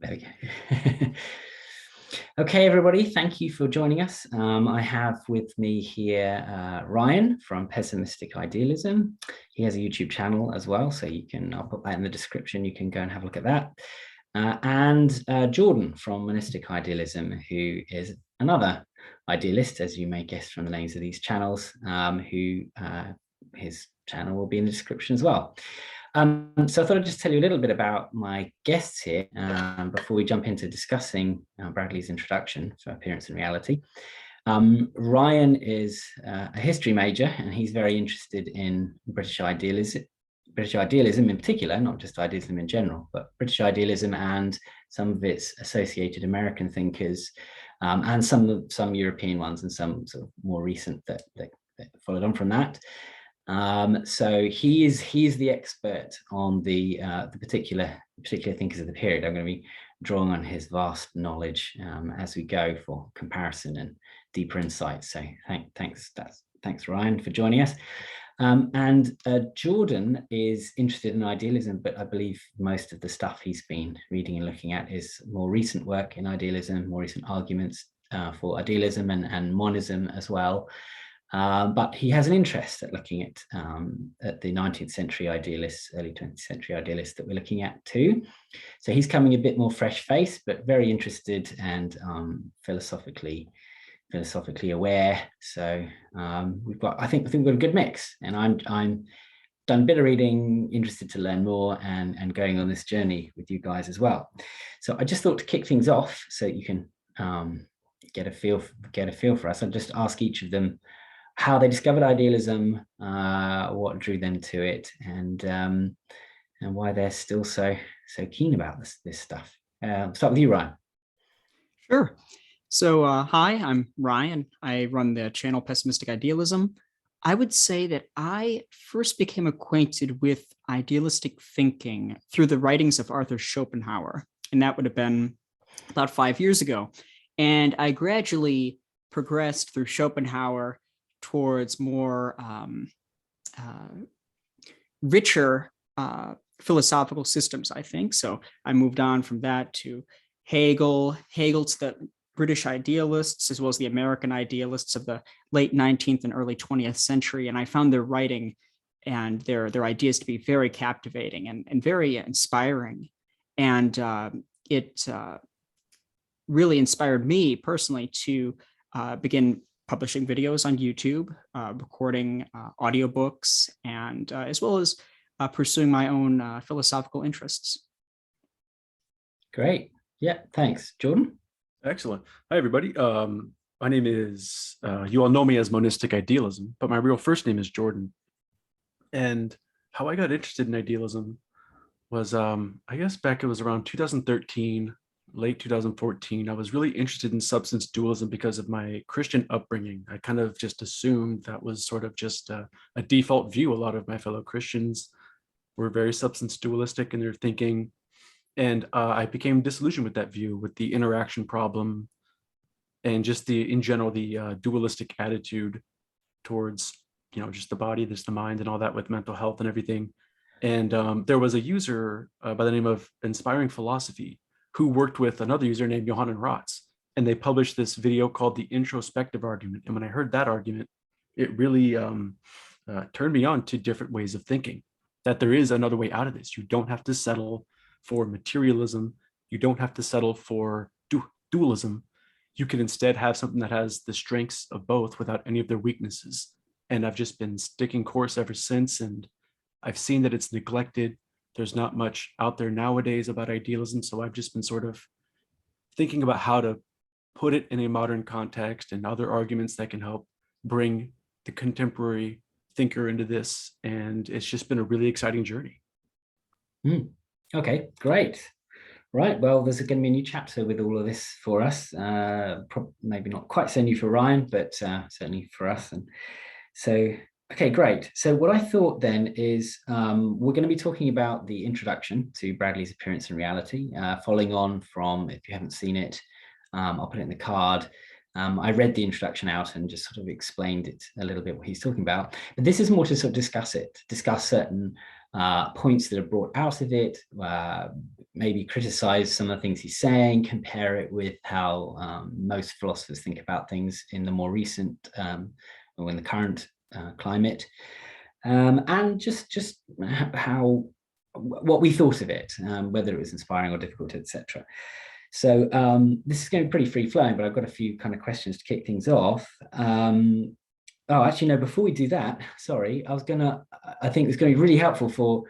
There we go. Okay, everybody, thank you for joining us. I have with me here Ryan from Pessimistic Idealism. He has a YouTube channel as well, so I'll put that in the description. You can go and have a look at that. And Jordan from Monistic Idealism, who is another idealist, as you may guess from the names of these channels, his channel will be in the description as well. So I thought I'd just tell you a little bit about my guests here before we jump into discussing Bradley's introduction for Appearance and Reality. Ryan is a history major, and he's very interested in British idealism in particular, not just idealism in general, but British idealism and some of its associated American thinkers, and some European ones and some sort of more recent that followed on from that. So he's the expert on the particular thinkers of the period. I'm going to be drawing on his vast knowledge as we go for comparison and deeper insights. So thanks Ryan for joining us. And Jordan is interested in idealism, but I believe most of the stuff he's been reading and looking at is more recent work in idealism, more recent arguments for idealism and monism as well. But he has an interest at looking at the 19th century idealists, early 20th century idealists that we're looking at too. So he's coming a bit more fresh-faced, but very interested and philosophically aware. So I think we've got a good mix, and I'm done a bit of reading, interested to learn more, and going on this journey with you guys as well. So I just thought to kick things off, so you can get a feel for us. I'll just ask each of them how they discovered idealism, what drew them to it, and why they're still so keen about this stuff. Start with you, Ryan. Sure. So hi, I'm Ryan. I run the channel Pessimistic Idealism. I would say that I first became acquainted with idealistic thinking through the writings of Arthur Schopenhauer, and that would have been about 5 years ago. And I gradually progressed through Schopenhauer towards more richer philosophical systems, I think. So I moved on from that to Hegel to the British idealists, as well as the American idealists of the late 19th and early 20th century. And I found their writing and their ideas to be very captivating and very inspiring. And it really inspired me personally to begin publishing videos on YouTube, recording audiobooks, and as well as pursuing my own philosophical interests. Great. Yeah, thanks. Jordan? Excellent. Hi, everybody. My name is, you all know me as Monistic Idealism, but my real first name is Jordan. And how I got interested in idealism was, I guess back it was around 2013, late 2014, I was really interested in substance dualism because of my Christian upbringing. I kind of just assumed that was sort of just a default view. A lot of my fellow Christians were very substance dualistic in their thinking. And I became disillusioned with that view, with the interaction problem and just in general, the dualistic attitude towards, just the body, there's the mind and all that with mental health and everything. And there was a user by the name of Inspiring Philosophy who worked with another user named Johann Rotz, and they published this video called The Introspective Argument. And when I heard that argument, it really turned me on to different ways of thinking, that there is another way out of this. You don't have to settle for materialism. You don't have to settle for dualism. You can instead have something that has the strengths of both without any of their weaknesses. And I've just been sticking course ever since, and I've seen that it's neglected. There's not much out there nowadays about idealism, so I've just been sort of thinking about how to put it in a modern context and other arguments that can help bring the contemporary thinker into this. And it's just been a really exciting journey. Okay, great. Right, well, there's going to be a new chapter with all of this for us. Maybe not quite so new for Ryan, but certainly for us. And so, okay, great. So what I thought then is we're going to be talking about the introduction to Bradley's Appearance and Reality, following on from, if you haven't seen it, I'll put it in the card. I read the introduction out and just sort of explained it a little bit what he's talking about. But this is more to sort of discuss certain points that are brought out of it, maybe criticize some of the things he's saying, compare it with how most philosophers think about things in the more recent or in the current climate, and just how what we thought of it, whether it was inspiring or difficult, etc. So this is going to be pretty free flowing, but I've got a few kind of questions to kick things off. Oh, actually, no, before we do that, sorry, I think it's going to be really helpful for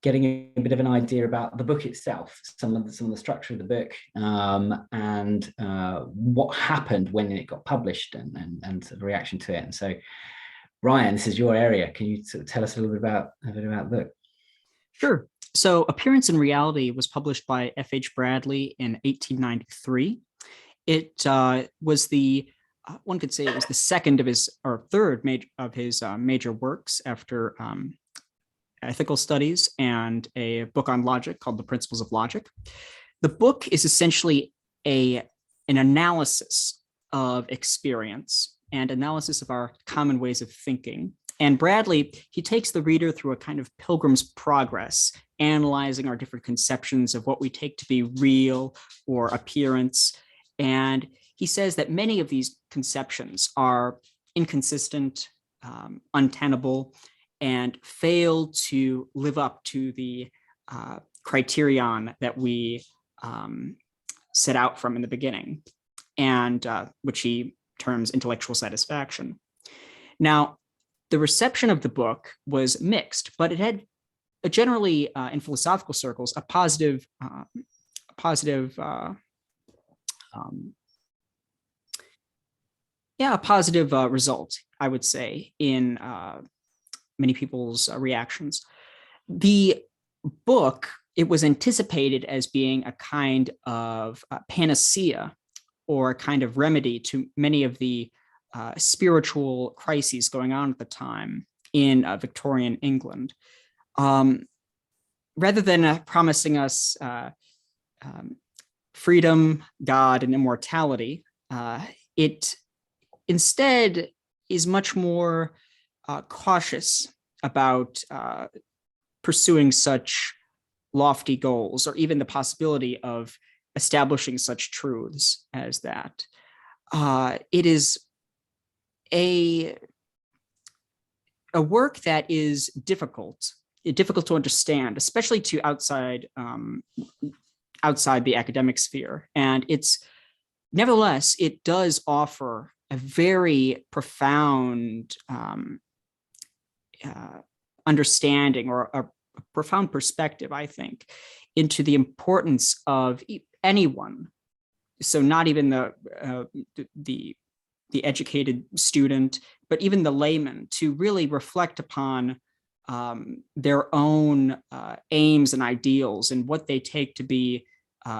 getting a bit of an idea about the book itself, some of the structure of the book, and what happened when it got published, and the reaction to it. And so, Ryan, this is your area. Can you sort of tell us a little bit about the book? Sure. So Appearance and Reality was published by F.H. Bradley in 1893. It was one could say it was the second of his, or third of his major works after Ethical Studies and a book on logic called The Principles of Logic. The book is essentially an analysis of experience and analysis of our common ways of thinking. And Bradley, he takes the reader through a kind of pilgrim's progress, analyzing our different conceptions of what we take to be real or appearance. And he says that many of these conceptions are inconsistent, untenable, and fail to live up to the criterion that we set out from in the beginning, and which he terms intellectual satisfaction. Now, the reception of the book was mixed, but it had generally, in philosophical circles, a positive result, I would say, in many people's reactions. The book, it was anticipated as being a kind of panacea or a kind of remedy to many of the spiritual crises going on at the time in Victorian England. Rather than promising us freedom, God, and immortality, it instead is much more cautious about pursuing such lofty goals, or even the possibility of establishing such truths as that. It is a work that is difficult to understand, especially to outside the academic sphere. And nevertheless, it does offer a very profound understanding, or a profound perspective, I think, into the importance of anyone. So not even the educated student, but even the layman, to really reflect upon their own aims and ideals and what they take to be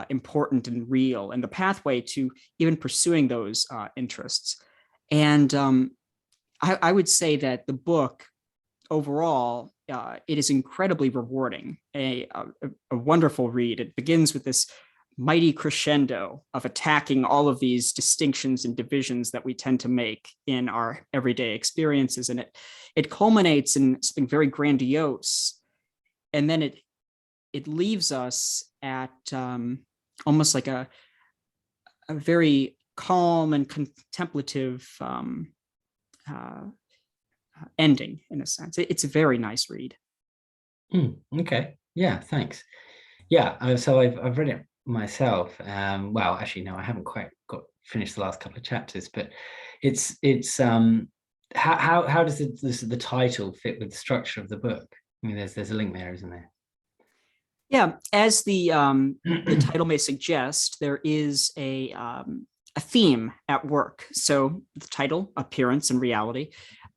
important and real, and the pathway to even pursuing those interests. And I would say that the book overall, it is incredibly rewarding, a wonderful read. It begins with this mighty crescendo of attacking all of these distinctions and divisions that we tend to make in our everyday experiences. And it culminates in something very grandiose. And then it leaves us at almost like a very calm and contemplative ending, in a sense. It's a very nice read. Okay. Yeah, thanks. Yeah, so I've read it myself. Well, actually, no, I haven't quite finished the last couple of chapters, but it's how does the title fit with the structure of the book? I mean, there's a link there, isn't there? Yeah, as the title may suggest, there is a theme at work. So the title, Appearance and Reality,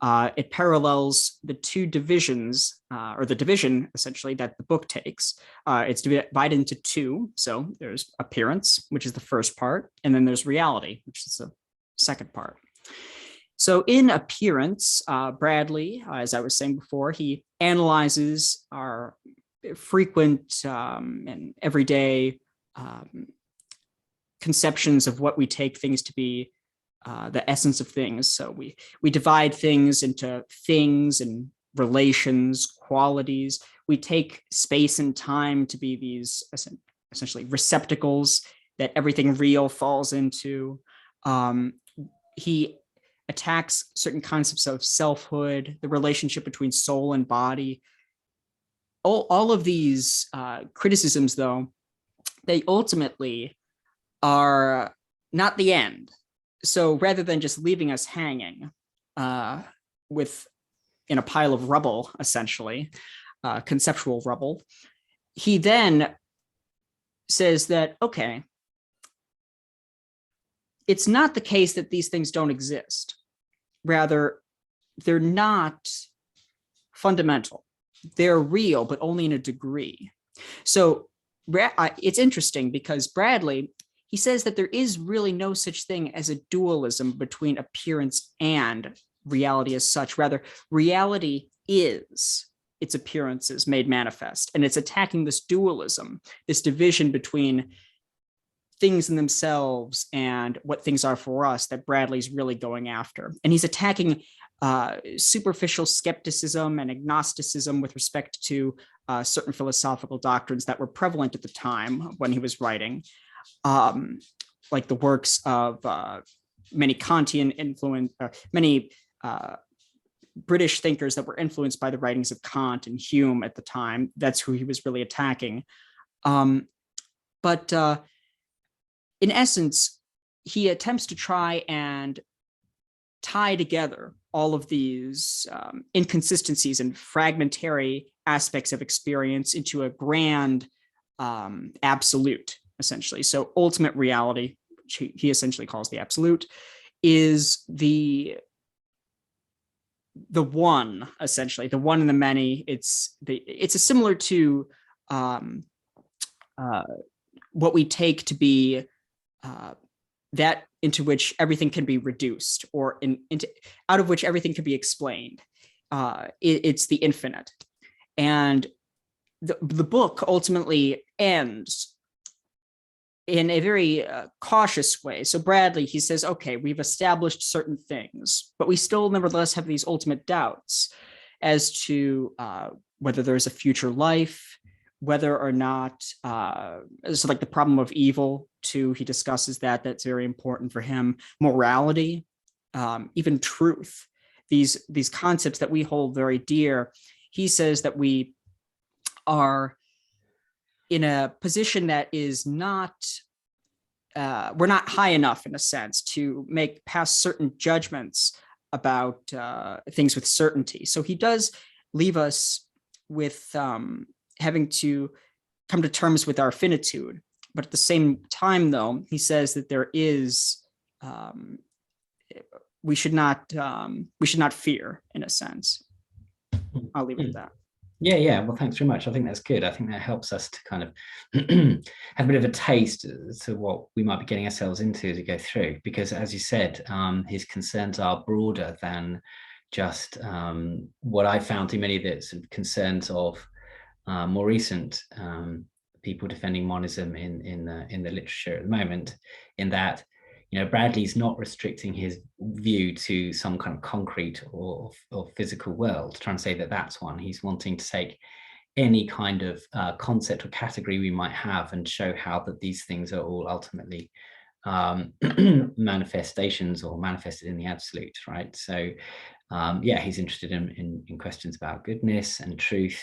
it parallels the two divisions, or the division essentially that the book takes. It's divided into two. So there's appearance, which is the first part, and then there's reality, which is the second part. So in Appearance, Bradley, as I was saying before, he analyzes our frequent and everyday conceptions of what we take things to be, the essence of things. So we divide things into things and relations, qualities. We take space and time to be these essentially receptacles that everything real falls into. He attacks certain concepts of selfhood, the relationship between soul and body. All of these criticisms, though, they ultimately are not the end. So rather than just leaving us hanging in a pile of rubble, essentially, conceptual rubble, he then says that, okay, it's not the case that these things don't exist. Rather, they're not fundamental. They're real, but only in a degree. So it's interesting because Bradley, he says that there is really no such thing as a dualism between appearance and reality as such. Rather, reality is its appearances made manifest, and it's attacking this dualism, this division between things in themselves and what things are for us that Bradley's really going after. And he's attacking superficial skepticism and agnosticism with respect to certain philosophical doctrines that were prevalent at the time when he was writing, like the works of many Kantian influence, many British thinkers that were influenced by the writings of Kant and Hume at the time. That's who he was really attacking. But in essence, he attempts to try and tie together all of these inconsistencies and fragmentary aspects of experience into a grand absolute, essentially. So ultimate reality, which he essentially calls the absolute, is the one, essentially, the one in the many. It's similar to what we take to be that into which everything can be reduced, or out of which everything can be explained. It's the infinite. And the book ultimately ends in a very cautious way. So Bradley, he says, okay, we've established certain things, but we still nevertheless have these ultimate doubts as to whether there's a future life, whether or not, so like the problem of evil too, he discusses that. That's very important for him. Morality, even truth, these concepts that we hold very dear. He says that we are in a position that is not, we're not high enough in a sense to make past certain judgments about things with certainty. So he does leave us with having to come to terms with our finitude. But at the same time, though, he says that there is, we should not fear, in a sense. I'll leave it at that. Yeah. Well, thanks very much. I think that's good. I think that helps us to kind of have a bit of a taste to what we might be getting ourselves into as we go through. Because as you said, his concerns are broader than just what I found too many of the sort of concerns of more recent people defending monism in the literature at the moment, in that, you know, Bradley's not restricting his view to some kind of concrete or physical world, trying to say that that's one. He's wanting to take any kind of concept or category we might have and show how that these things are all ultimately manifestations or manifested in the absolute, right? So yeah, he's interested in questions about goodness and truth,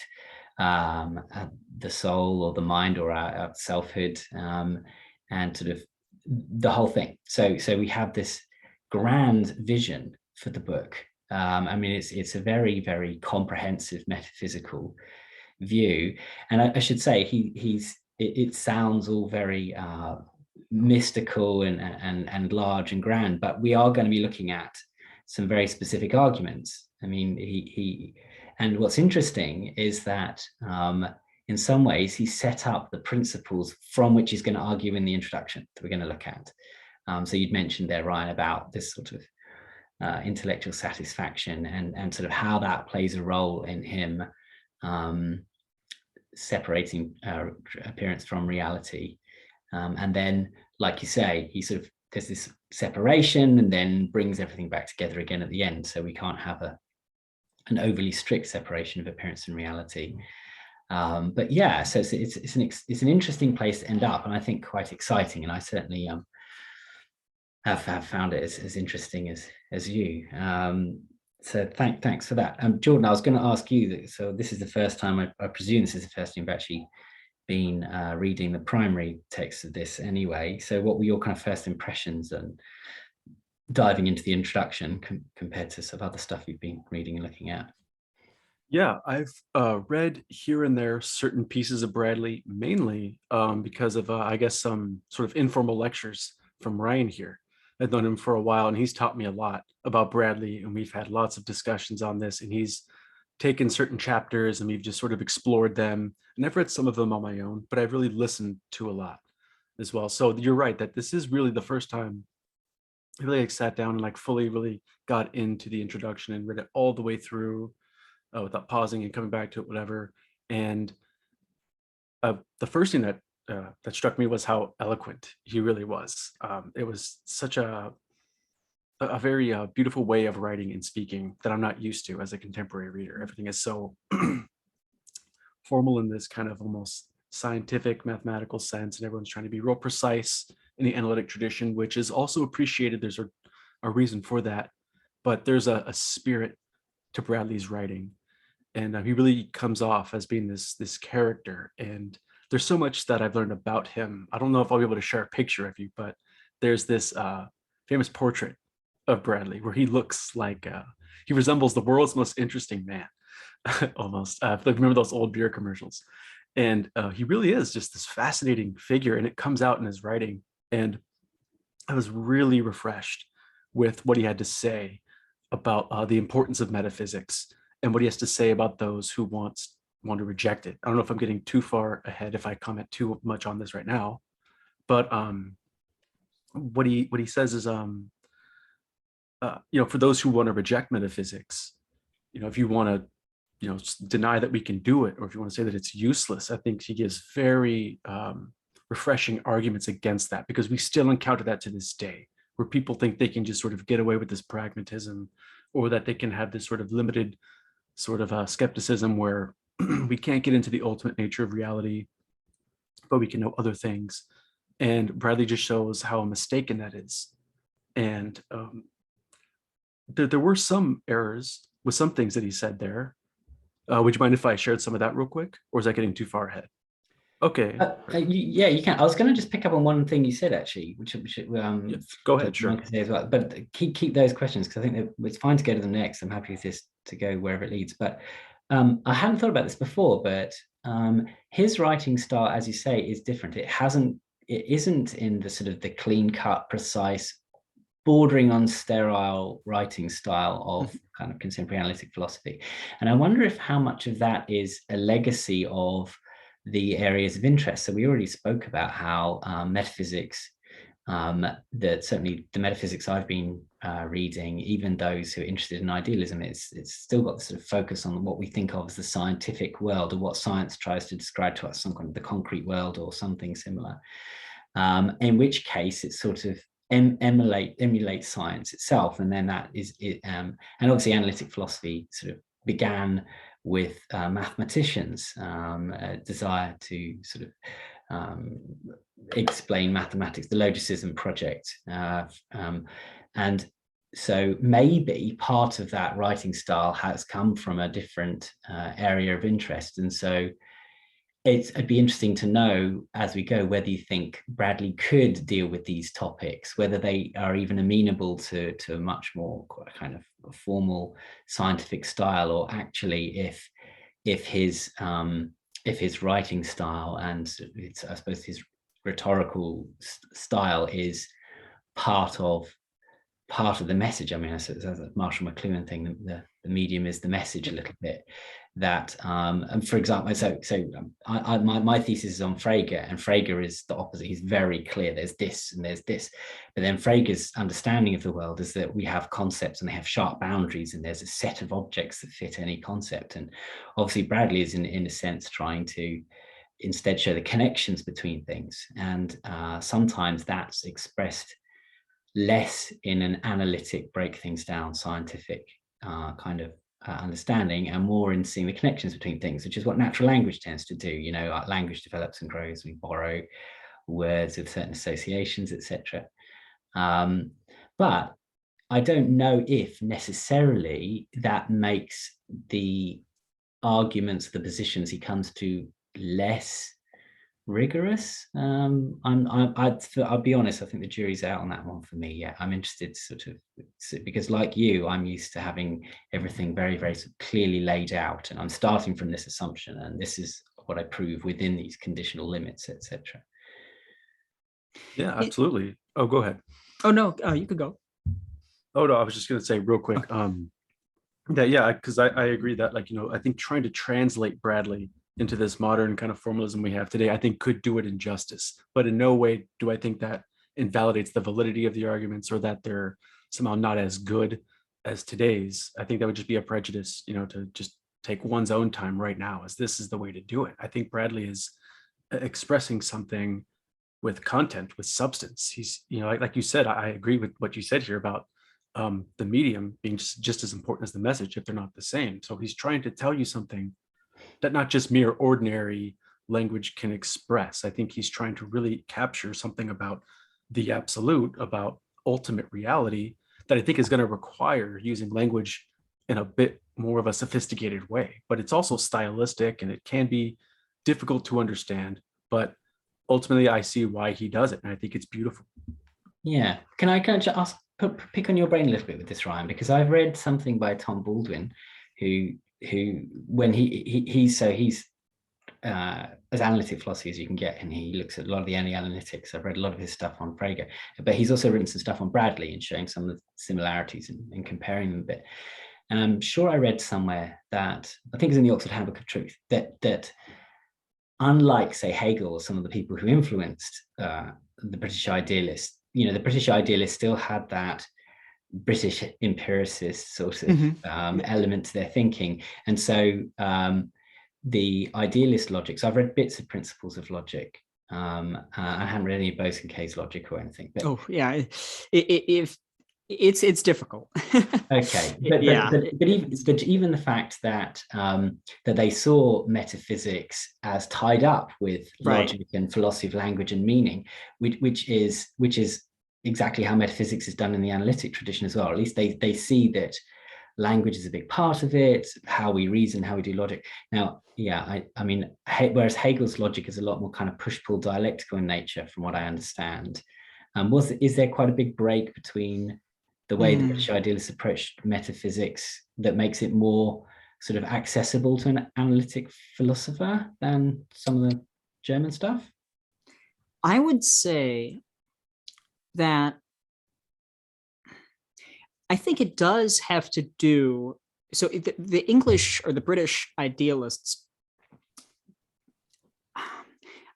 the soul or the mind or our selfhood, and sort of the whole thing. So we have this grand vision for the book. I mean, it's a very, very comprehensive metaphysical view, and I should say it sounds all very mystical and large and grand, but we are going to be looking at some very specific arguments. I mean, and what's interesting is that in some ways he set up the principles from which he's going to argue in the introduction that we're going to look at. So you'd mentioned there, Ryan, about this sort of intellectual satisfaction and sort of how that plays a role in him separating appearance from reality. And then, like you say, he sort of, there's this separation and then brings everything back together again at the end. So we can't have an overly strict separation of appearance and reality. But yeah, so it's an interesting place to end up, and I think quite exciting. And I certainly have found it as interesting as you. So thanks for that. Jordan, I was going to ask you that. So this is the first time, I presume this is the first time you've actually been reading the primary text of this anyway. So what were your kind of first impressions and diving into the introduction compared to some other stuff you've been reading and looking at? Yeah, I've read here and there certain pieces of Bradley, mainly because of, I guess, some sort of informal lectures from Ryan here. I've known him for a while, and he's taught me a lot about Bradley, and we've had lots of discussions on this, and he's taken certain chapters and we've just sort of explored them. And I've read some of them on my own, but I've really listened to a lot as well. So you're right that this is really the first time I really sat down and fully really got into the introduction and read it all the way through without pausing and coming back to it, whatever. And the first thing that struck me was how eloquent he really was. It was such a very beautiful way of writing and speaking that I'm not used to as a contemporary reader. Everything is so formal in this kind of almost scientific, mathematical sense, and everyone's trying to be real precise in the analytic tradition, which is also appreciated. There's a reason for that, but there's a spirit to Bradley's writing, and he really comes off as being this character. And there's so much that I've learned about him. I don't know if I'll be able to share a picture of you, but there's this famous portrait of Bradley where he looks like he resembles the world's most interesting man, almost. Remember those old beer commercials? And he really is just this fascinating figure, and it comes out in his writing. And I was really refreshed with what he had to say about the importance of metaphysics and what he has to say about those who want to reject it. I don't know if I'm getting too far ahead if I comment too much on this right now, but what he says is, for those who want to reject metaphysics, if you want to, deny that we can do it, or if you want to say that it's useless, I think he gives very refreshing arguments against that, because we still encounter that to this day, where people think they can just sort of get away with this pragmatism, or that they can have this sort of limited sort of skepticism where we can't get into the ultimate nature of reality, but we can know other things. And Bradley just shows how mistaken that is. And there were some errors with some things that he said there. Would you mind if I shared some of that real quick, or is that getting too far ahead? Okay. Yeah, you can. I was going to just pick up on one thing you said, actually, which yes, go ahead, sure. As well. But keep those questions, because I think it's fine to go to the next. I'm happy with this to go wherever it leads. But I hadn't thought about this before, but his writing style, as you say, is different. It isn't in the sort of the clean-cut, precise, bordering on sterile writing style of kind of contemporary analytic philosophy. And I wonder if how much of that is a legacy of the areas of interest. So we already spoke about how metaphysics, that certainly the metaphysics I've been reading, even those who are interested in idealism, it's still got the sort of focus on what we think of as the scientific world, or what science tries to describe to us, some kind of the concrete world or something similar. In which case it's sort of emulate science itself, and then that is it. And obviously analytic philosophy sort of began with mathematicians' desire to sort of explain mathematics, the logicism project, and so maybe part of that writing style has come from a different area of interest. And so it'd be interesting to know as we go whether you think Bradley could deal with these topics, whether they are even amenable to a much more kind of formal scientific style, or actually if his writing style and I suppose his rhetorical style is part of the message. I mean, as a Marshall McLuhan thing, the medium is the message a little bit. That and for example, my thesis is on Frege, and Frege is the opposite. He's very clear. There's this and there's this, but then Frege's understanding of the world is that we have concepts and they have sharp boundaries, and there's a set of objects that fit any concept. And obviously, Bradley is in a sense trying to instead show the connections between things, and sometimes that's expressed less in an analytic, break things down, scientific kind of understanding and more in seeing the connections between things, which is what natural language tends to do. You know, our language develops and grows. We borrow words with certain associations, etc. But I don't know if necessarily that makes the arguments, the positions he comes to, less rigorous. I'll be honest, I think the jury's out on that one for me. Yeah, I'm interested sort of, because like you, I'm used to having everything very, very clearly laid out, and I'm starting from this assumption, and this is what I prove within these conditional limits, etc. Yeah, absolutely. Oh, go ahead. Oh no, you could go. Oh no, I was just going to say real quick. That yeah, because I agree that, like, I think trying to translate Bradley into this modern kind of formalism we have today, I think could do it injustice. But in no way do I think that invalidates the validity of the arguments, or that they're somehow not as good as today's. I think that would just be a prejudice, to just take one's own time right now as this is the way to do it. I think Bradley is expressing something with content, with substance. He's, like you said, I agree with what you said here about the medium being just as important as the message, if they're not the same. So he's trying to tell you something that not just mere ordinary language can express. I think he's trying to really capture something about the absolute, about ultimate reality, that I think is going to require using language in a bit more of a sophisticated way. But it's also stylistic, and it can be difficult to understand. But ultimately, I see why he does it, and I think it's beautiful. Yeah. Can I just ask, pick on your brain a little bit with this, Ryan? Because I've read something by Tom Baldwin, who when he's as analytic philosophy as you can get, and he looks at a lot of the analytics. I've read a lot of his stuff on Frege, but he's also written some stuff on Bradley and showing some of the similarities and comparing them a bit. And I'm sure I read somewhere that, I think it's in the Oxford Handbook of Truth, that unlike, say, Hegel or some of the people who influenced the British idealists, the British idealists still had that British empiricist sort of element to their thinking. And so the idealist logic, so I've read bits of Principles of Logic. I haven't read any of Bosanquet's logic or anything. But, it's difficult. Okay, but even the fact that that they saw metaphysics as tied up with logic and philosophy of language and meaning, which is exactly how metaphysics is done in the analytic tradition as well. At least they see that language is a big part of it, how we reason, how we do logic. Now, I mean, whereas Hegel's logic is a lot more kind of push-pull dialectical in nature, from what I understand. Is there quite a big break between the way the British idealists approached metaphysics that makes it more sort of accessible to an analytic philosopher than some of the German stuff? I would say that I think it does have to do, so the English or the British idealists,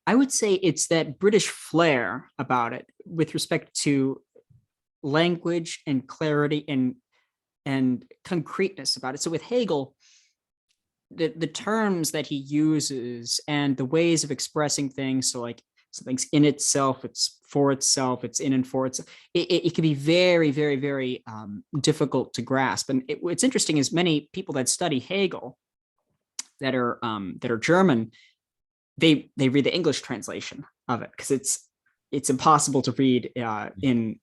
I would say it's that British flair about it with respect to language and clarity and concreteness about it. So with Hegel, the terms that he uses and the ways of expressing things, so like something's in itself, it's for itself, it's in and for itself, it can be very, very, very difficult to grasp. And what's interesting is many people that study Hegel that are German, they read the English translation of it, because it's impossible to read in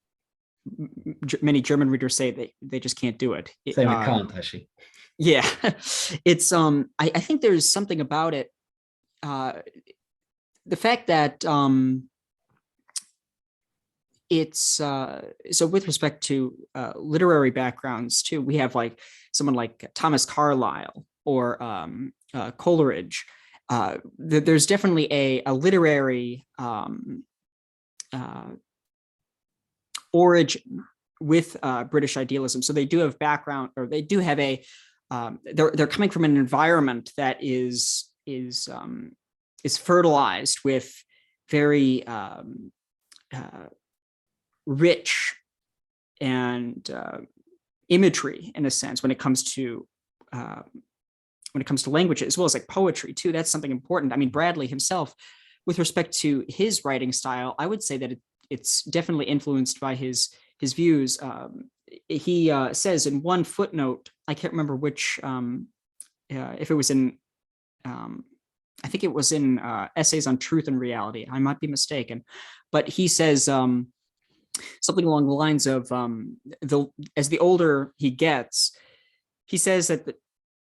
many German readers say that they just can't do it. Same with Kant, actually. Yeah, it's I think there's something about it. The fact that it's so with respect to literary backgrounds too, we have like someone like Thomas Carlyle or Coleridge. There's definitely a literary origin with British idealism. So they do have background, or they do have a they're coming from an environment that is fertilized with very rich and imagery, in a sense, when it comes to language, as well as like poetry too. That's something important. I mean, Bradley himself, with respect to his writing style, I would say that it's definitely influenced by his views. he says in one footnote, I can't remember which, if it was in, I think it was in Essays on Truth and Reality. I might be mistaken, but he says something along the lines of as the older he gets, he says that the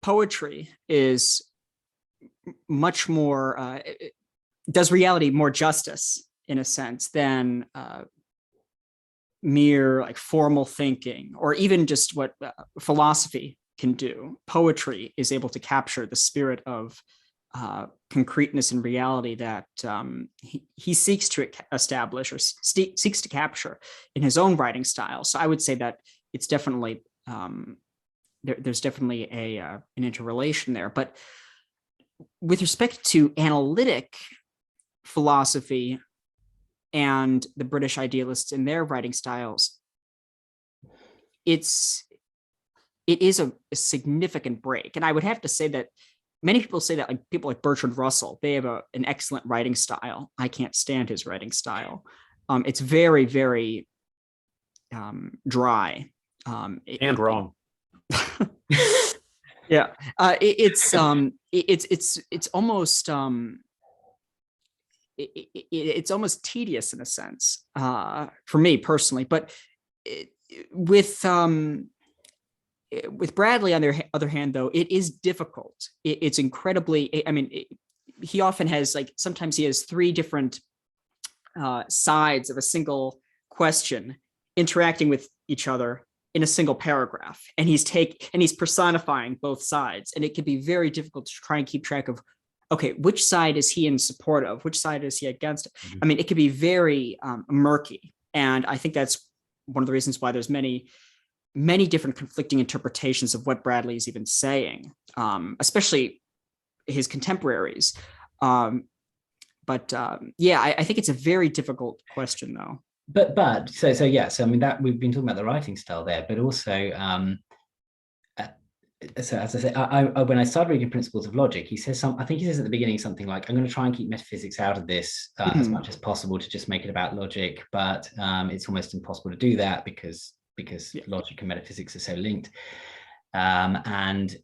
poetry is much more, does reality more justice in a sense than mere like formal thinking, or even just what philosophy can do. Poetry is able to capture the spirit of concreteness and reality that he seeks to establish or seeks to capture in his own writing style. So I would say that it's definitely there's definitely an interrelation there. But with respect to analytic philosophy and the British idealists in their writing styles, it is a significant break. And I would have to say that many people say that, like people like Bertrand Russell, they have an excellent writing style. I can't stand his writing style. It's very, very dry. And wrong. Yeah, it's almost it's almost tedious in a sense for me personally. But with Bradley, on the other hand, though, it is difficult. It's incredibly, I mean, he often has, like, sometimes he has three different sides of a single question interacting with each other in a single paragraph. And he's personifying both sides. And it can be very difficult to try and keep track of, okay, which side is he in support of? Which side is he against? Mm-hmm. I mean, it can be very murky. And I think that's one of the reasons why there's many different conflicting interpretations of what Bradley is even saying, especially his contemporaries. Yeah, I think it's a very difficult question, though. But so I mean, that we've been talking about the writing style there, but also so as I say, I when I started reading Principles of Logic, he says I think he says at the beginning something like, I'm going to try and keep metaphysics out of this as much as possible to just make it about logic, but it's almost impossible to do that because logic and metaphysics are so linked. And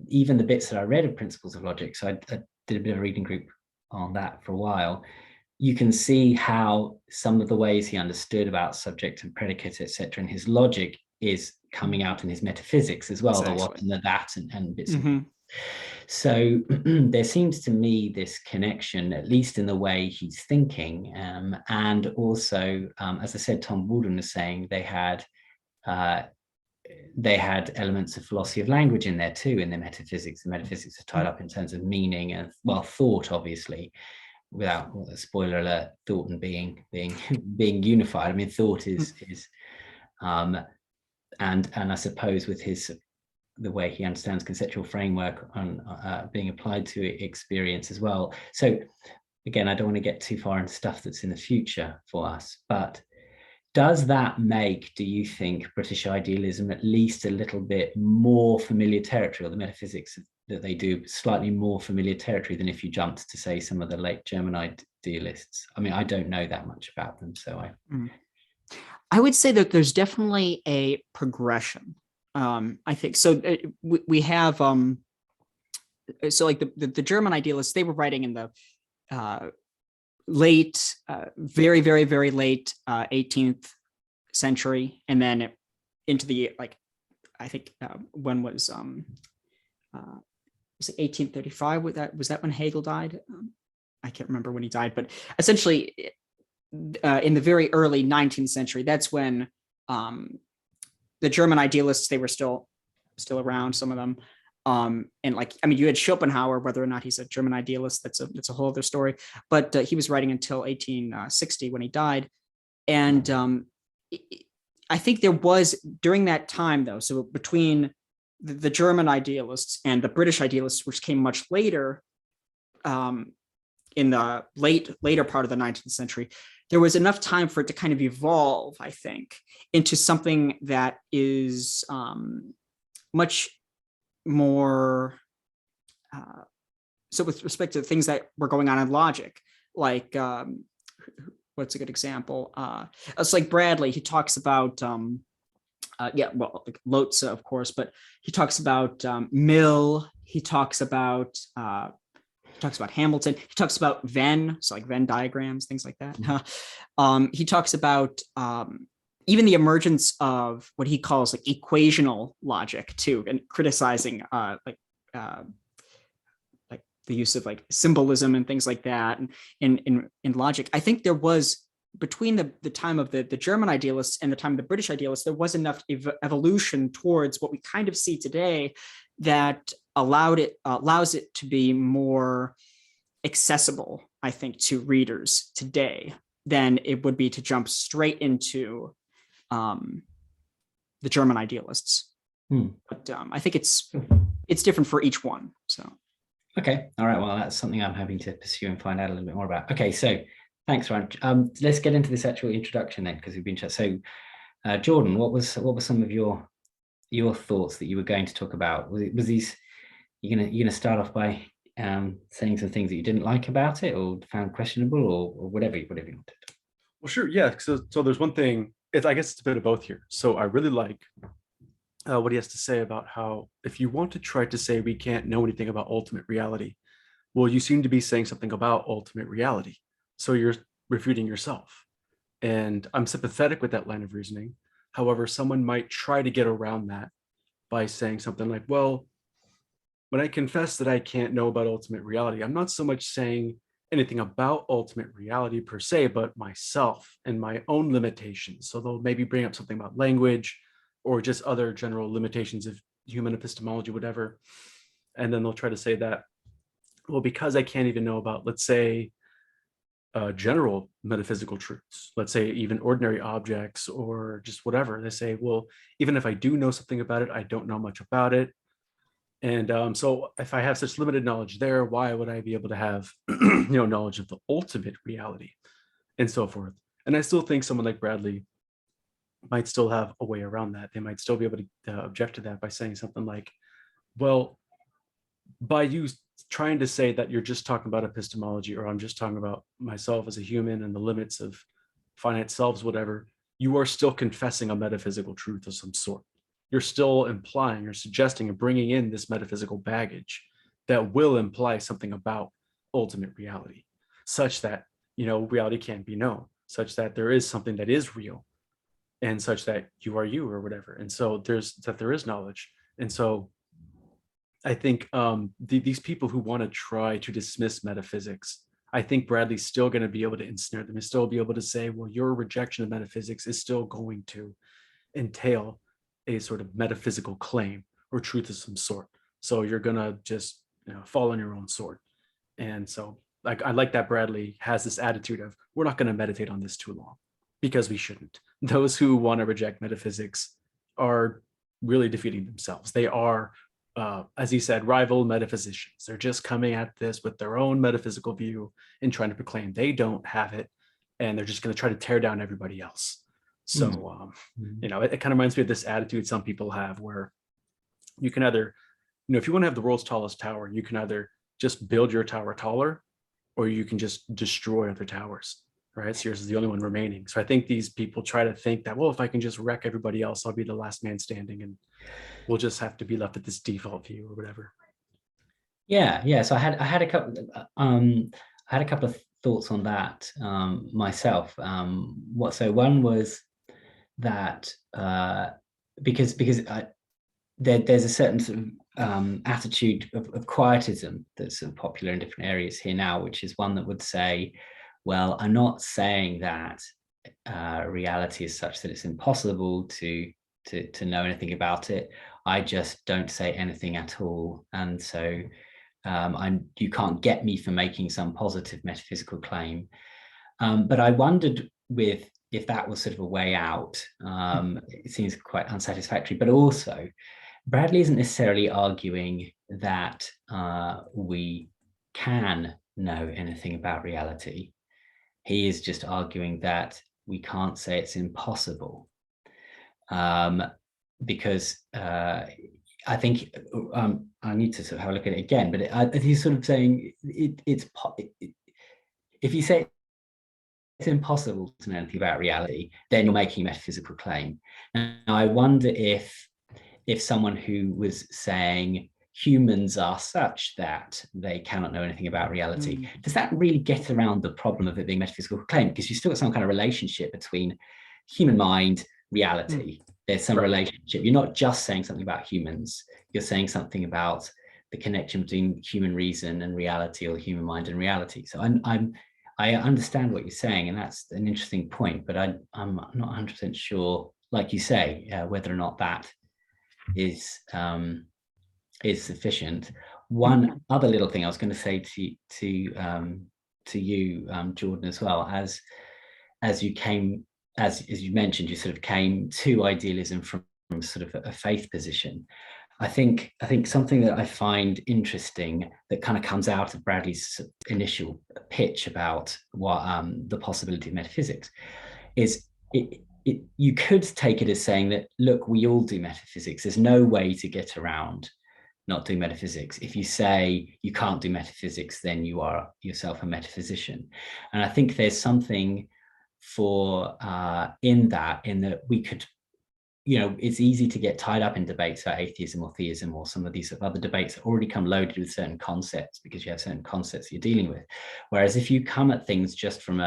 even the bits that I read of Principles of Logic, so I did a bit of a reading group on that for a while, you can see how some of the ways he understood about subject and predicate, etc., and his logic is coming out in his metaphysics as well, exactly. The what and the that and bits. Mm-hmm. So there seems to me this connection, at least in the way he's thinking, and also, as I said, Tom Walden was saying they had elements of philosophy of language in there too, in their metaphysics. The metaphysics are tied up in terms of meaning and, well, thought, obviously, without a spoiler alert, thought and being unified. I mean, thought is and I suppose with the way he understands conceptual framework on being applied to experience as well. So again, I don't want to get too far into stuff that's in the future for us, but does that make, do you think, British idealism at least a little bit more familiar territory, or the metaphysics that they do slightly more familiar territory than if you jumped to, say, some of the late German idealists? I mean, I don't know that much about them, so I would say that there's definitely a progression. I think so. We have so like the German idealists, they were writing in the late, very, very, very late 18th century, and then into the, like, I think when was it 1835? Was that when Hegel died? I can't remember when he died, but essentially in the very early 19th century, that's when the German idealists, they were still around, some of them. And like, I mean, you had Schopenhauer, whether or not he's a German idealist, that's a whole other story. But he was writing until 1860 when he died. And I think there was, during that time, though, so between the German idealists and the British idealists, which came much later, in the later part of the 19th century, there was enough time for it to kind of evolve, I think, into something that is much more, so with respect to things that were going on in logic, like, what's a good example? It's like Bradley, he talks about yeah, well, like Lotze, of course, but he talks about Mill. He talks about Hamilton. He talks about Venn, so like Venn diagrams, things like that. He talks about even the emergence of what he calls like equational logic too, and criticizing like the use of like symbolism and things like that. And in logic, I think there was, between the time of the German idealists and the time of the British idealists, there was enough evolution towards what we kind of see today that allows it to be more accessible, I think, to readers today than it would be to jump straight into the German idealists. But I think it's different for each one. So. Okay. All right. Well, that's something I'm hoping to pursue and find out a little bit more about. Okay. So thanks, Ryan. Let's get into this actual introduction then, because we've been chatting. So, Jordan, what were some of your thoughts that you were going to talk about? Was these you're gonna start off by saying some things that you didn't like about it or found questionable or whatever you wanted? Well, sure. Yeah. So there's one thing. I guess it's a bit of both here. So I really like what he has to say about how if you want to try to say we can't know anything about ultimate reality, well, you seem to be saying something about ultimate reality. So you're refuting yourself. And I'm sympathetic with that line of reasoning. However, someone might try to get around that by saying something like, well, when I confess that I can't know about ultimate reality, I'm not so much saying anything about ultimate reality per se, but myself and my own limitations. So they'll maybe bring up something about language or just other general limitations of human epistemology, whatever. And then they'll try to say that, well, because I can't even know about, let's say, general metaphysical truths, let's say even ordinary objects or just whatever, they say, well, even if I do know something about it, I don't know much about it. And so if I have such limited knowledge there, why would I be able to have knowledge of the ultimate reality and so forth? And I still think someone like Bradley might still have a way around that. They might still be able to object to that by saying something like, well, by you trying to say that you're just talking about epistemology, or I'm just talking about myself as a human and the limits of finite selves, whatever, you are still confessing a metaphysical truth of some sort. You're still implying, you're suggesting and bringing in this metaphysical baggage that will imply something about ultimate reality, such that, reality can't be known, such that there is something that is real, and such that you are you or whatever. And so there is knowledge. And so I think these people who want to try to dismiss metaphysics, I think Bradley's still going to be able to ensnare them and still be able to say, well, your rejection of metaphysics is still going to entail a sort of metaphysical claim or truth of some sort. So you're going to just fall on your own sword. And so I like that Bradley has this attitude of, we're not going to meditate on this too long, because we shouldn't. Those who want to reject metaphysics are really defeating themselves. They are, as he said, rival metaphysicians. They're just coming at this with their own metaphysical view and trying to proclaim they don't have it, and they're just going to try to tear down everybody else. So, it kind of reminds me of this attitude some people have, where you can either, if you want to have the world's tallest tower, you can either just build your tower taller, or you can just destroy other towers, right? So yours is the only one remaining. So I think these people try to think that, well, if I can just wreck everybody else, I'll be the last man standing, and we'll just have to be left at this default view or whatever. Yeah. So I had a couple of thoughts on that myself. One was that because there's a certain sort of attitude of quietism that's sort of popular in different areas here now, which is one that would say, well, I'm not saying that reality is such that it's impossible to know anything about it. I just don't say anything at all, and so you can't get me for making some positive metaphysical claim. But I wondered if that was sort of a way out. It seems quite unsatisfactory, but also Bradley isn't necessarily arguing that we can know anything about reality. He is just arguing that we can't say it's impossible. Because I think I need to sort of have a look at it again, but he's sort of saying if you say it's impossible to know anything about reality, then you're making a metaphysical claim. Now, I wonder if someone who was saying humans are such that they cannot know anything about reality, does that really get around the problem of it being a metaphysical claim? Because you've still got some kind of relationship between human mind, reality. There's some relationship. You're not just saying something about humans, you're saying something about the connection between human reason and reality, or human mind and reality. So I understand what you're saying, and that's an interesting point, but I'm not 100% sure, like you say, whether or not that is sufficient. One other little thing I was going to say to you, Jordan, as well, as you mentioned, you sort of came to idealism from sort of a faith position. I think something that I find interesting that kind of comes out of Bradley's initial pitch about what the possibility of metaphysics is, you could take it as saying that, look, we all do metaphysics. There's no way to get around not doing metaphysics. If you say you can't do metaphysics, then you are yourself a metaphysician. And I think there's something for in that we could, it's easy to get tied up in debates about atheism or theism, or some of these other debates that already come loaded with certain concepts, because you have certain concepts you're dealing with. Whereas if you come at things just from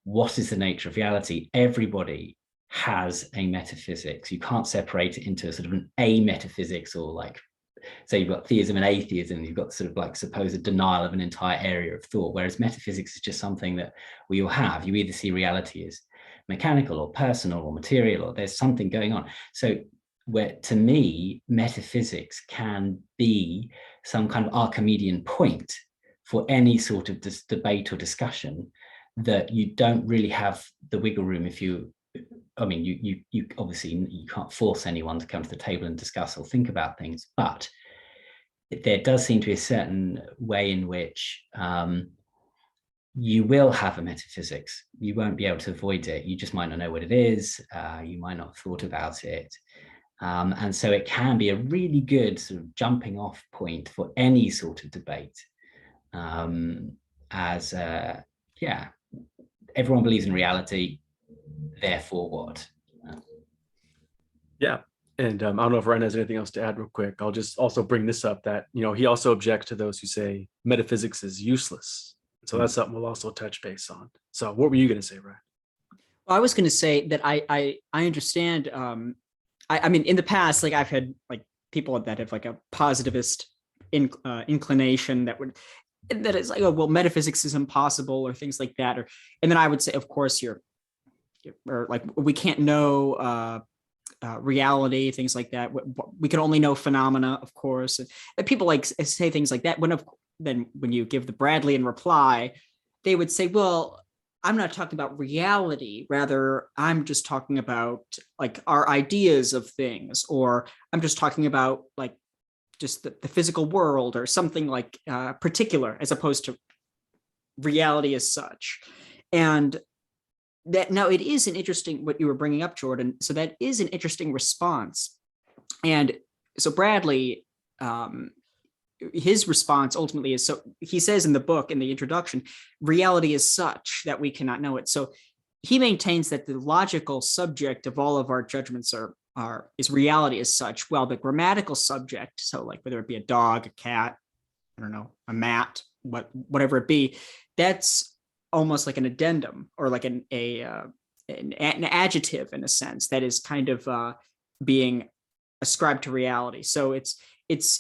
what is the nature of reality, everybody has a metaphysics. You can't separate it into sort of an a metaphysics, or like, say you've got theism and atheism, you've got sort of like supposed denial of an entire area of thought, whereas metaphysics is just something that we all have. You either see reality as mechanical or personal or material, or there's something going on. So where, to me, metaphysics can be some kind of Archimedean point for any sort of debate or discussion, that you don't really have the wiggle room. You obviously, you can't force anyone to come to the table and discuss or think about things, but there does seem to be a certain way in which you will have a metaphysics. You won't be able to avoid it. You just might not know what it is. You might not have thought about it. And so it can be a really good sort of jumping off point for any sort of debate. Everyone believes in reality, therefore what? Yeah. And I don't know if Ryan has anything else to add real quick. I'll just also bring this up that, he also objects to those who say metaphysics is useless. So that's something we'll also touch base on. So what were you going to say, Ryan? Well, I was going to say that I understand. I mean, in the past, like I've had like people that have like a positivist inclination that is like, oh, well, metaphysics is impossible, or things like that. And then I would say, of course, or like, we can't know reality, things like that. We can only know phenomena, of course. And people like say things like that. Then when you give the Bradleyan reply, they would say, well, I'm not talking about reality. Rather, I'm just talking about like our ideas of things, or I'm just talking about like just the physical world, or something like particular, as opposed to reality as such. And that, now it is an interesting, what you were bringing up, Jordan. So that is an interesting response. And so Bradley, his response ultimately is, so he says in the book, in the introduction, reality is such that we cannot know it. So he maintains that the logical subject of all of our judgments is reality as such, while the grammatical subject, so like whether it be a dog, a cat, I don't know, a mat, whatever it be, that's almost like an addendum, or like an adjective, in a sense, that is kind of being ascribed to reality. So it's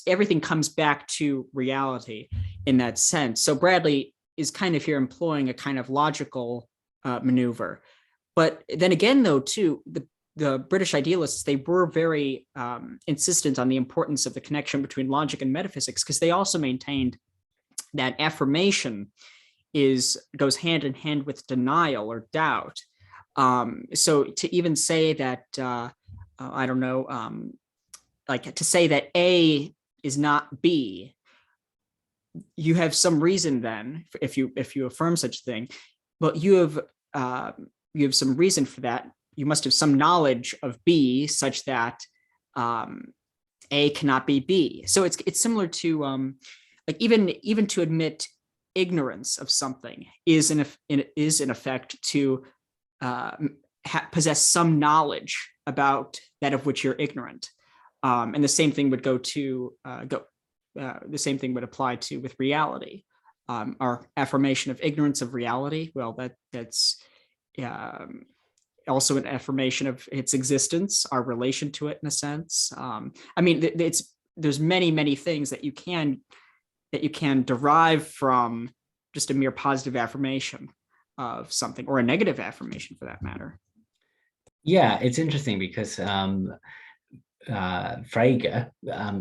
everything comes back to reality in that sense. So Bradley is kind of here employing a kind of logical maneuver. But then again, though, too, the British idealists, they were very insistent on the importance of the connection between logic and metaphysics, because they also maintained that affirmation goes hand in hand with denial or doubt. So to even say that, I don't know, like to say that A is not B, you have some reason then, if you affirm such a thing, but you have some reason for that. You must have some knowledge of B such that A cannot be B. So it's similar to like even to admit ignorance of something is in effect to possess some knowledge about that of which you're ignorant. And the same thing would the same thing would apply to with reality. Our affirmation of ignorance of reality, well, that's also an affirmation of its existence, our relation to it in a sense. I mean, there's many things that you can derive from just a mere positive affirmation of something, or a negative affirmation for that matter. Yeah, it's interesting because Frege,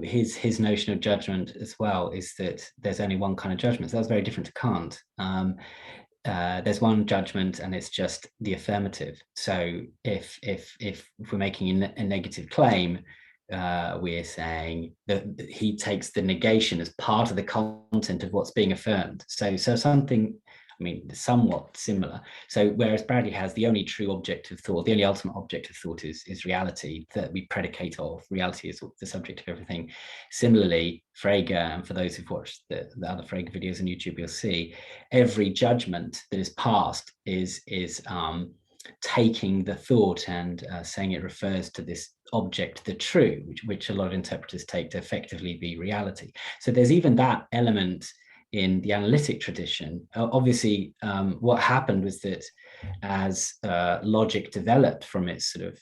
his notion of judgment as well is that there's only one kind of judgment. So that's very different to Kant. There's one judgment, and it's just the affirmative. So if we're making a negative claim, we're saying that he takes the negation as part of the content of what's being affirmed. So something, I mean, somewhat similar. So whereas Bradley has the only true object of thought, the only ultimate object of thought is reality, that we predicate of. Reality is the subject of everything. Similarly, Frege, and for those who've watched the other Frege videos on YouTube, you'll see every judgment that is passed is taking the thought and saying it refers to this object, the true, which a lot of interpreters take to effectively be reality. So there's even that element in the analytic tradition. Obviously, what happened was that as logic developed from its sort of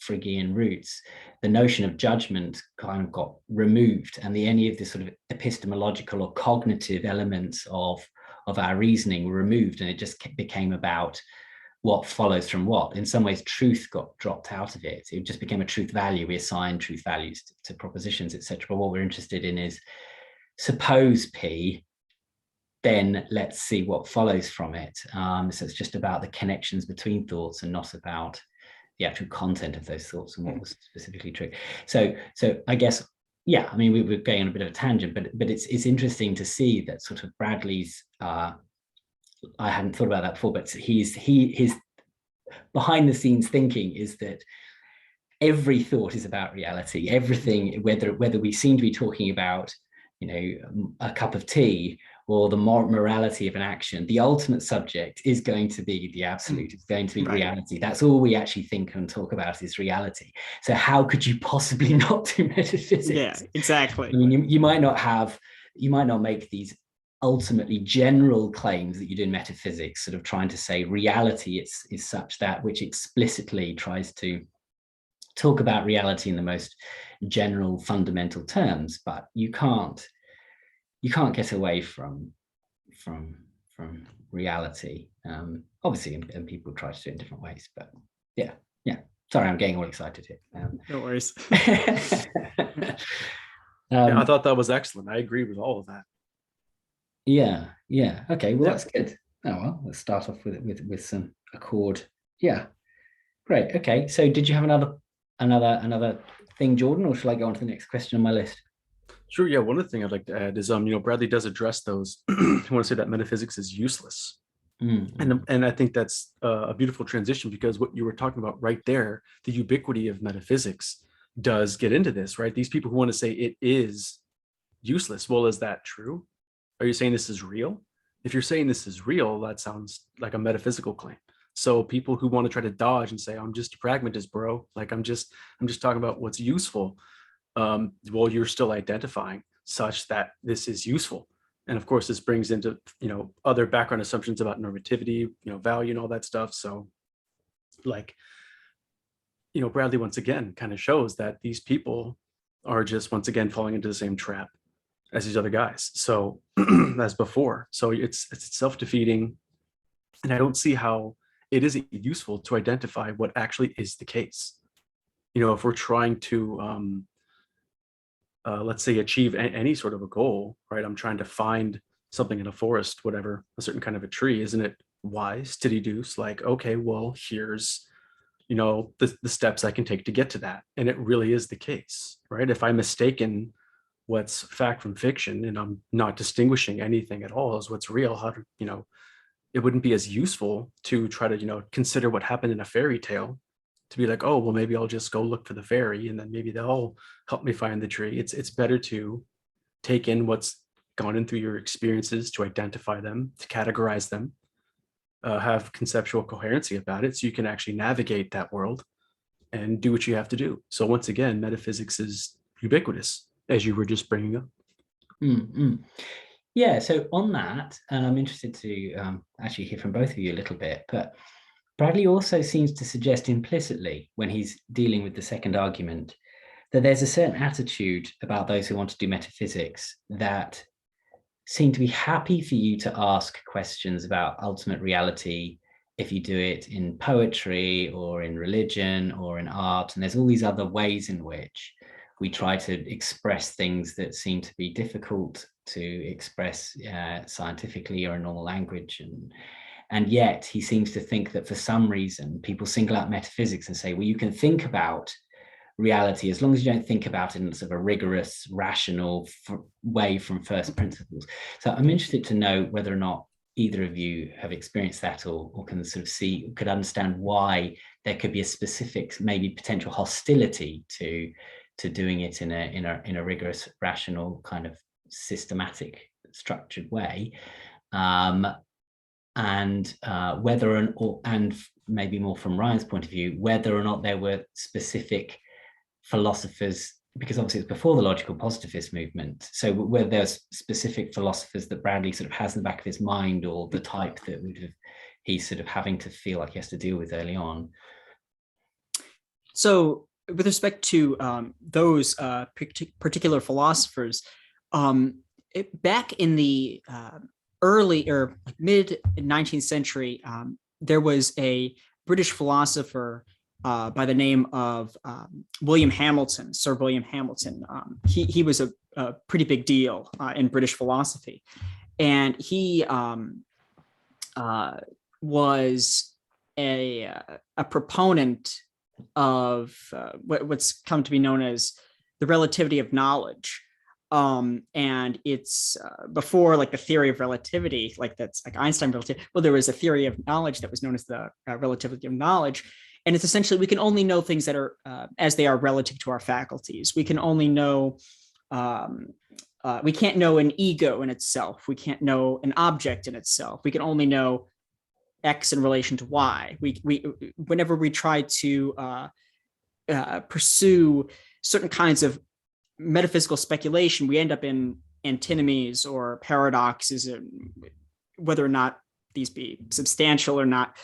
Fregean roots, the notion of judgment kind of got removed, and any of the sort of epistemological or cognitive elements of our reasoning were removed, and it just became about what follows from what. In some ways, truth got dropped out of it. It just became a truth value. We assign truth values to propositions, etc. But what we're interested in is, suppose P, then let's see what follows from it. So it's just about the connections between thoughts and not about the actual content of those thoughts and what was specifically true. So I guess, yeah, I mean, we were going on a bit of a tangent, but it's interesting to see that sort of Bradley's, I hadn't thought about that before, but his behind the scenes thinking is that every thought is about reality. Everything, whether we seem to be talking about, you know, a cup of tea or the morality of an action, the ultimate subject is going to be the absolute. It's going to be reality. That's all we actually think and talk about is reality. So how could you possibly not do metaphysics? Yeah, exactly. I mean, you might not make these ultimately general claims that you do in metaphysics, sort of trying to say reality is such that, which explicitly tries to talk about reality in the most general fundamental terms, but you can't get away from reality, obviously, and people try to do it in different ways, but yeah sorry, I'm getting all excited here. No worries. I thought that was excellent. I agree with all of that. Yeah. Okay. Well, that's good. Oh well, let's start off with some accord. Yeah. Great. Okay. So, did you have another thing, Jordan, or shall I go on to the next question on my list? Sure. Yeah. One other thing I'd like to add is, Bradley does address those. I want to say that metaphysics is useless, and I think that's a beautiful transition, because what you were talking about right there, the ubiquity of metaphysics, does get into this, right? These people who want to say it is useless. Well, is that true? Are you saying this is real? If you're saying this is real, that sounds like a metaphysical claim. So people who want to try to dodge and say, I'm just a pragmatist, bro, like I'm just talking about what's useful. Well, you're still identifying such that this is useful. And of course, this brings into, other background assumptions about normativity, value and all that stuff. So like, Bradley once again kind of shows that these people are just once again falling into the same trap as these other guys. So as before, so it's self-defeating, and I don't see how it isn't useful to identify what actually is the case. If we're trying to, let's say, achieve any sort of a goal, right? I'm trying to find something in a forest, whatever, a certain kind of a tree. Isn't it wise to deduce, like, okay, well, here's, the steps I can take to get to that, and it really is the case, right? If I'm mistaken what's fact from fiction, and I'm not distinguishing anything at all as what's real, how to, it wouldn't be as useful to try to, consider what happened in a fairy tale, to be like, oh, well, maybe I'll just go look for the fairy and then maybe they'll help me find the tree. It's better to take in what's gone in through your experiences to identify them, to categorize them, have conceptual coherency about it, so you can actually navigate that world and do what you have to do. So once again, metaphysics is ubiquitous, as you were just bringing up. Mm-hmm. Yeah, so on that, and I'm interested to actually hear from both of you a little bit, but Bradley also seems to suggest implicitly, when he's dealing with the second argument, that there's a certain attitude about those who want to do metaphysics that seem to be happy for you to ask questions about ultimate reality if you do it in poetry or in religion or in art. And there's all these other ways in which we try to express things that seem to be difficult to express scientifically or in normal language. And yet he seems to think that for some reason, people single out metaphysics and say, well, you can think about reality as long as you don't think about it in sort of a rigorous, rational way from first principles. So I'm interested to know whether or not either of you have experienced that or can sort of could understand why there could be a specific, maybe potential hostility to doing it in a rigorous, rational, kind of systematic, structured way. And whether and maybe more from Ryan's point of view, whether or not there were specific philosophers, because obviously it's before the logical positivist movement, so whether there's specific philosophers that Bradley sort of has in the back of his mind, or the type that he's sort of having to feel like he has to deal with early on. So with respect to those particular philosophers, back in the early or mid 19th century, there was a British philosopher by the name of William Hamilton, Sir William Hamilton. He was a pretty big deal in British philosophy. And he was a proponent of what's come to be known as the relativity of knowledge. And it's before like the theory of relativity, like that's like Einstein relativity. Well, there was a theory of knowledge that was known as the relativity of knowledge. And it's essentially, we can only know things that are as they are relative to our faculties. We can only know, we can't know an ego in itself. We can't know an object in itself. We can only know X in relation to Y. Whenever we try to pursue certain kinds of metaphysical speculation, we end up in antinomies or paradoxes, whether or not these be substantial or not.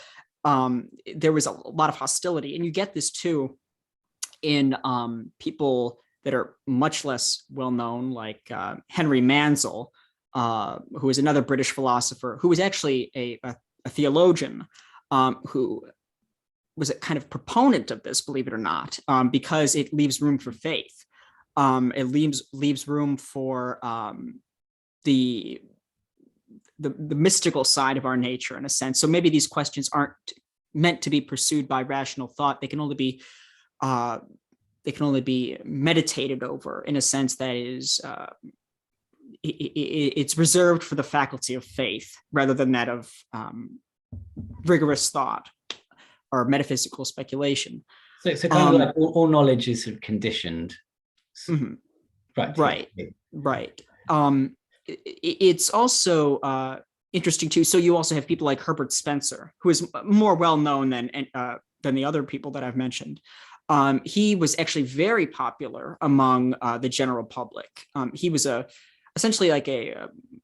There was a lot of hostility, and you get this too in people that are much less well known, like Henry Mansell, who is another British philosopher who was actually a theologian, who was a kind of proponent of this, believe it or not, because it leaves room for faith. It leaves room for the mystical side of our nature, in a sense. So maybe these questions aren't meant to be pursued by rational thought. They can only be meditated over in a sense that is it's reserved for the faculty of faith rather than that of rigorous thought or metaphysical speculation. So kind of like all knowledge is sort of conditioned. Mm-hmm. Right. It's also interesting too. So you also have people like Herbert Spencer, who is more well known than the other people that I've mentioned. He was actually very popular among the general public. He was essentially like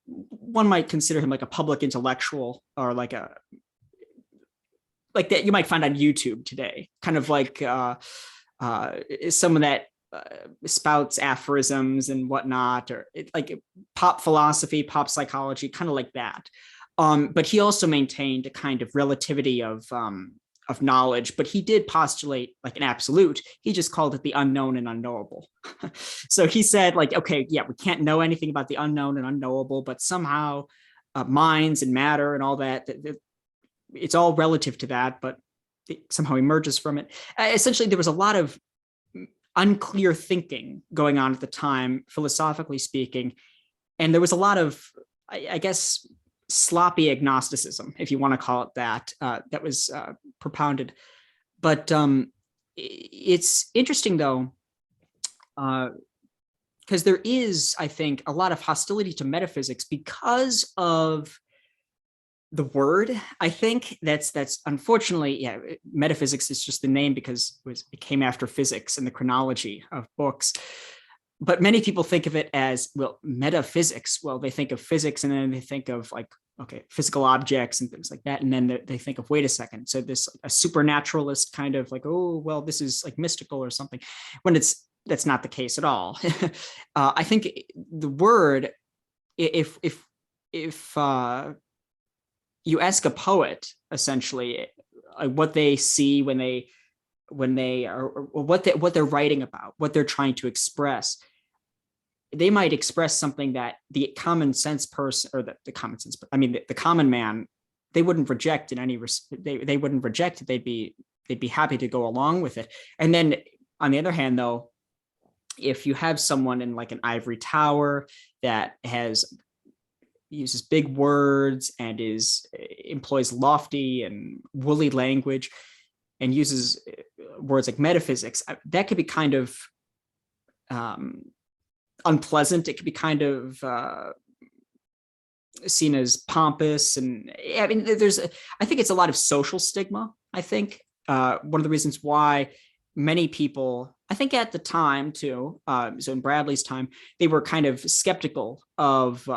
one might consider him like a public intellectual, or like that you might find on YouTube today, kind of like someone that spouts aphorisms and whatnot, or like pop philosophy, pop psychology, kind of like that. But he also maintained a kind of relativity of knowledge, but he did postulate like an absolute. He just called it the unknown and unknowable. So he said like, okay, yeah, we can't know anything about the unknown and unknowable, but somehow minds and matter and all that, it's all relative to that, but it somehow emerges from it. Essentially, there was a lot of unclear thinking going on at the time, philosophically speaking. And there was a lot of, I guess, sloppy agnosticism, if you want to call it that, that was propounded. But it's interesting, though, because there is, I think, a lot of hostility to metaphysics because of the word. I think that's unfortunately, yeah, metaphysics is just the name because it came after physics in the chronology of books. But many people think of it as, well, metaphysics. Well, they think of physics and then they think of like, okay, physical objects and things like that. And then they think of, wait a second. So this a supernaturalist kind of like, oh, well, this is like mystical or something, when that's not the case at all. I think the word, if you ask a poet essentially what they see when they are, or what they're writing about, what they're trying to express, they might express something that the common sense person, or the common sense, I mean the common man, they wouldn't reject in any they wouldn't reject it. They'd be happy to go along with it. And then on the other hand, though, if you have someone in like an ivory tower that uses big words and employs lofty and woolly language and uses words like metaphysics, that could be kind of unpleasant. It could be kind of seen as pompous. And I mean, I think it's a lot of social stigma. I think one of the reasons why many people, I think at the time too, so in Bradley's time, they were kind of skeptical of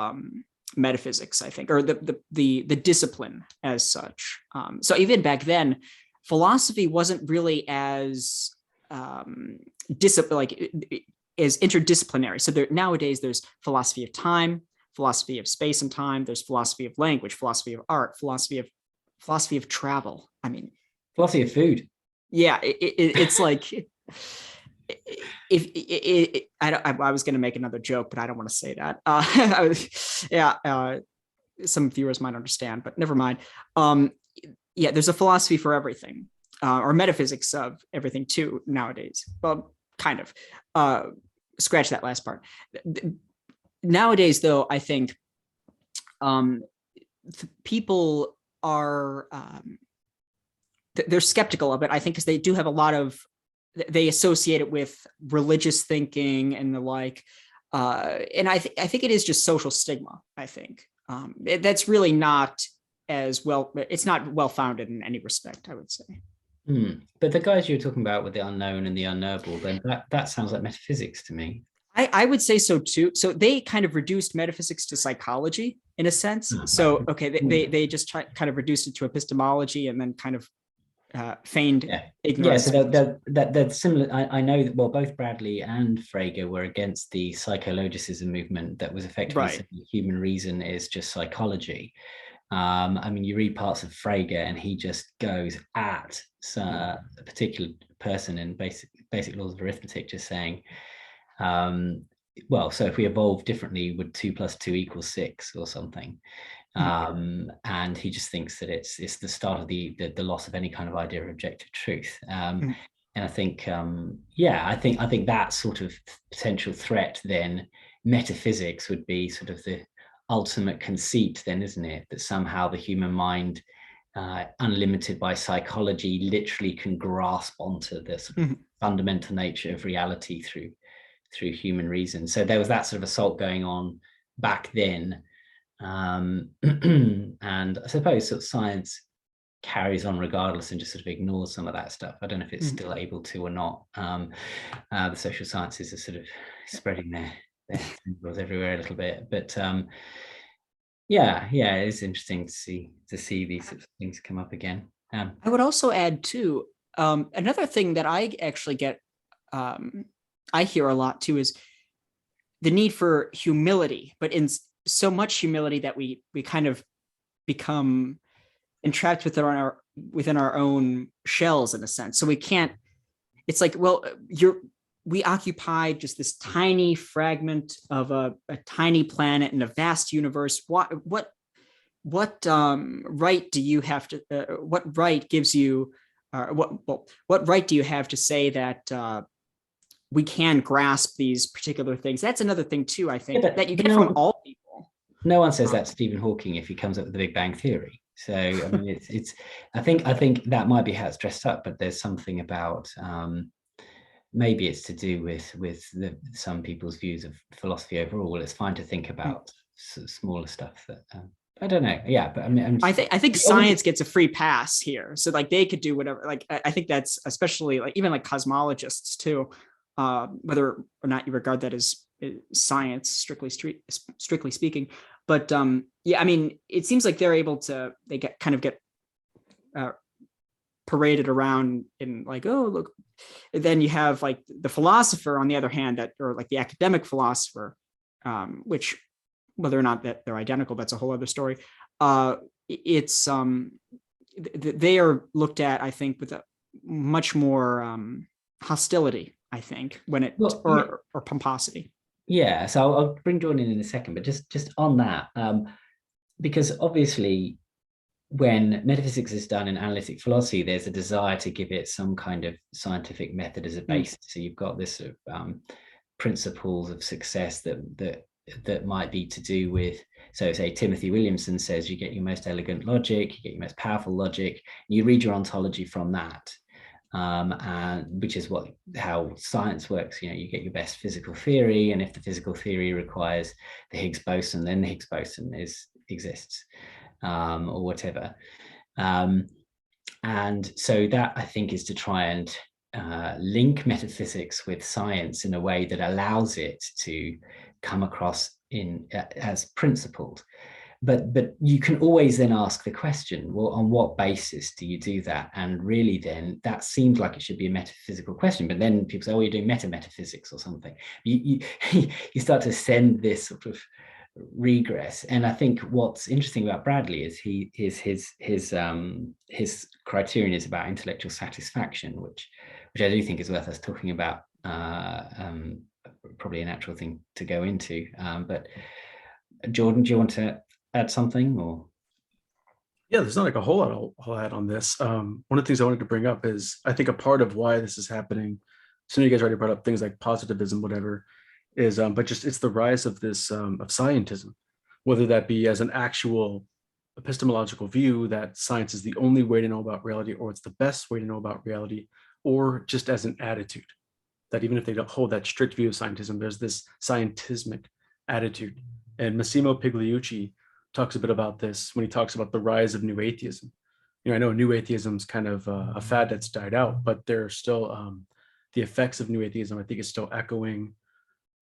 metaphysics, I think, or the discipline as such. So even back then, philosophy wasn't really as as interdisciplinary. So nowadays there's philosophy of time, philosophy of space and time. There's philosophy of language, philosophy of art, philosophy of travel. I mean, philosophy of food. Yeah, it's like I was going to make another joke, but I don't want to say that. Some viewers might understand, but never mind. Yeah, there's a philosophy for everything, or metaphysics of everything too nowadays. Well, kind of. Scratch that last part. Nowadays, though, I think people are they're skeptical of it. I think because they do have a lot of, they associate it with religious thinking and the like. And I think it is just social stigma. I think that's really not as well. It's not well founded in any respect, I would say. But the guys you were talking about with the unknown and the unknowable, then that sounds like metaphysics to me. I would say so too. So they kind of reduced metaphysics to psychology in a sense. So okay, they just kind of reduced it to epistemology and then kind of feigned ignorance. Yeah, so they're similar. I know that, well, both Bradley and Frege were against the psychologicism movement that was effectively saying human reason is just psychology. I mean, you read parts of Frege and he just goes at a particular person in basic laws of arithmetic, just saying, well, so if we evolve differently, would 2 + 2 = 6 or something? And he just thinks that it's the start of the loss of any kind of idea of objective truth. And I think, I think that sort of potential threat, then metaphysics would be sort of the ultimate conceit, then, isn't it? That somehow the human mind, unlimited by psychology, literally can grasp onto this fundamental nature of reality through human reason. So there was that sort of assault going on back then. And I suppose sort of science carries on regardless and just sort of ignores some of that stuff. I don't know if it's still able to or not. The social sciences are sort of spreading their tendrils everywhere a little bit, but it is interesting to see these sorts of things come up again. I would also add too, another thing that I actually get, I hear a lot too, is the need for humility, but in so much humility that we kind of become entrapped within our own shells in a sense. So we can't, it's like, well, we occupy just this tiny fragment of a tiny planet in a vast universe. What right do you have to, what right gives you, what right do you have to say that we can grasp these particular things? That's another thing too, I think, that you get from all people. No one says that to Stephen Hawking if he comes up with the Big Bang Theory. So I mean, I think that might be how it's dressed up, but there's something about maybe it's to do with some people's views of philosophy overall. It's fine to think about smaller stuff that I don't know. Yeah, but I mean, I think science gets a free pass here, so like they could do whatever. Like I think that's especially like even like cosmologists too, whether or not you regard that as science strictly speaking. But yeah, I mean, it seems like they're able to get paraded around in like, oh look. And then you have like the philosopher on the other hand, or like the academic philosopher, which whether or not that they're identical, that's a whole other story. It's they are looked at, I think, with a much more hostility, I think, when it or pomposity. Yeah, so I'll bring Jordan in a second, but just on that, because obviously when metaphysics is done in analytic philosophy, there's a desire to give it some kind of scientific method as a basis. So you've got this sort of principles of success that might be to do with, so say Timothy Williamson says you get your most elegant logic, you get your most powerful logic, and you read your ontology from that, and which is how science works. You know, you get your best physical theory, and if the physical theory requires the Higgs boson, then the Higgs boson exists. Or whatever. And so that, I think, is to try and link metaphysics with science in a way that allows it to come across as principled. But you can always then ask the question, well, on what basis do you do that? And really then that seems like it should be a metaphysical question, but then people say, oh, you're doing metaphysics or something. You start to send this sort of regress. And I think what's interesting about Bradley is his criterion is about intellectual satisfaction, which I do think is worth us talking about. Probably a natural thing to go into. But Jordan, do you want to add something? Or yeah, there's not like a whole lot on this. One of the things I wanted to bring up is I think a part of why this is happening. Some of you guys already brought up things like positivism, whatever. Is but just it's the rise of this of scientism, whether that be as an actual epistemological view that science is the only way to know about reality, or it's the best way to know about reality, or just as an attitude that even if they don't hold that strict view of scientism, there's this scientismic attitude. And Massimo Pigliucci talks a bit about this when he talks about the rise of new atheism. You know, I know new atheism is kind of a fad that's died out, but there are still the effects of new atheism, I think, is still echoing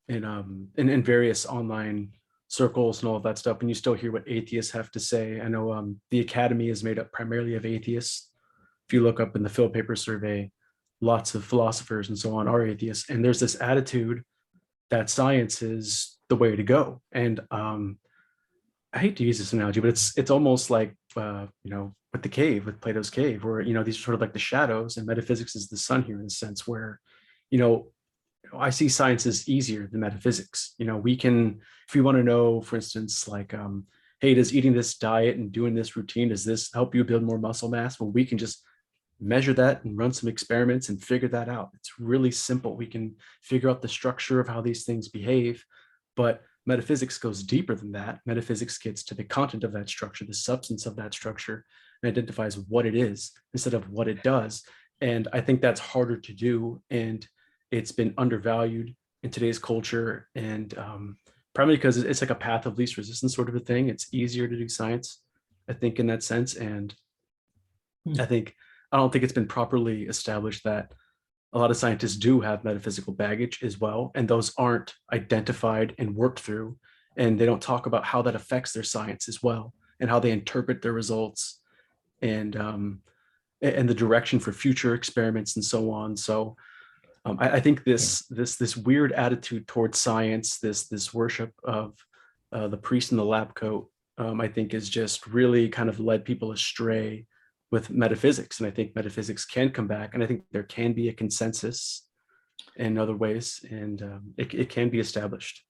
in various online circles and all of that stuff, and you still hear what atheists have to say. I know the academy is made up primarily of atheists. If you look up in the Phil Paper survey, lots of philosophers and so on are atheists, and there's this attitude that science is the way to go. And I hate to use this analogy, but it's almost like with the cave, with Plato's cave, where these are sort of like the shadows, and metaphysics is the sun here in a sense, where I see science as easier than metaphysics. We can, if we want to know, for instance, like, hey, does eating this diet and doing this routine, does this help you build more muscle mass? Well, we can just measure that and run some experiments and figure that out. It's really simple. We can figure out the structure of how these things behave, but metaphysics goes deeper than that. Metaphysics gets to the content of that structure, the substance of that structure, and identifies what it is instead of what it does. And I think that's harder to do. And it's been undervalued in today's culture, and primarily because it's like a path of least resistance sort of a thing. It's easier to do science, I think, in that sense. And I don't think it's been properly established that a lot of scientists do have metaphysical baggage as well, and those aren't identified and worked through, and they don't talk about how that affects their science as well, and how they interpret their results, and the direction for future experiments and so on. So I think this weird attitude towards science, this worship of the priest in the lab coat, I think is just really kind of led people astray with metaphysics. And I think metaphysics can come back, and I think there can be a consensus in other ways, and it can be established.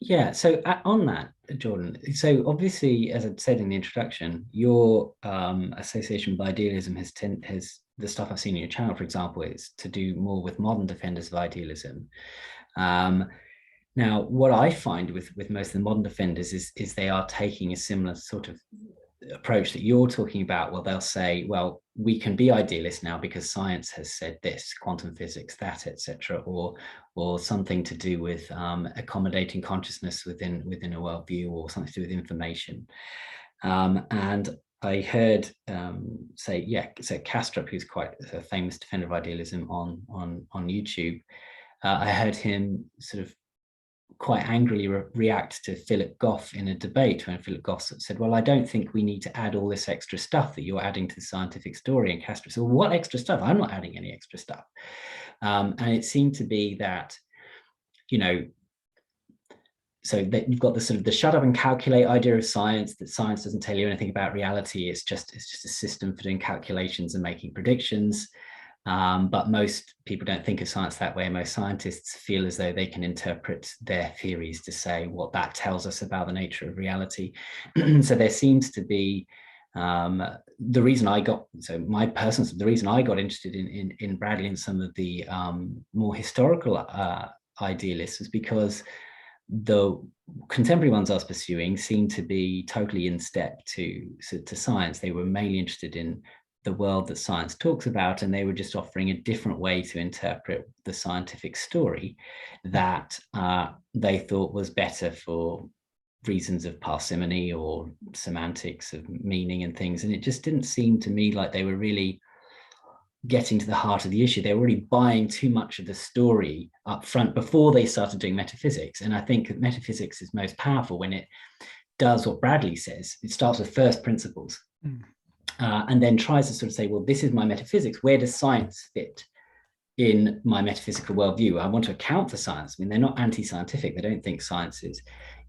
Yeah. So on that, Jordan, so obviously, as I said in the introduction, your association with idealism has the stuff I've seen in your channel, for example, is to do more with modern defenders of idealism. Now, what I find with most of the modern defenders is they are taking a similar sort of approach that you're talking about, well, they'll say, well, we can be idealists now because science has said this, quantum physics, that, etc., or something to do with accommodating consciousness within a worldview, or something to do with information. And I heard so Kastrup, who's quite a famous defender of idealism on YouTube, I heard him sort of quite angrily react to Philip Goff in a debate, when Philip Goff said, well, I don't think we need to add all this extra stuff that you're adding to the scientific story. And Kastrup said, well, what extra stuff? I'm not adding any extra stuff. And it seemed to be that, you know, so that you've got the sort of the shut up and calculate idea of science, that science doesn't tell you anything about reality. It's just a system for doing calculations and making predictions. But most people don't think of science that way. Most scientists feel as though they can interpret their theories to say what that tells us about the nature of reality. So there seems to be the reason I got interested in Bradley and some of the more historical idealists was because the contemporary ones I was pursuing seemed to be totally in step to science. They were mainly interested in the world that science talks about, and they were just offering a different way to interpret the scientific story that they thought was better for reasons of parsimony or semantics of meaning and things. And it just didn't seem to me like they were really getting to the heart of the issue. They were already buying too much of the story up front before they started doing metaphysics. And I think that metaphysics is most powerful when it does what Bradley says. It starts with first principles. And then tries to sort of say, well, this is my metaphysics. Where does science fit in my metaphysical worldview? I want to account for science. I mean, they're not anti-scientific. They don't think science is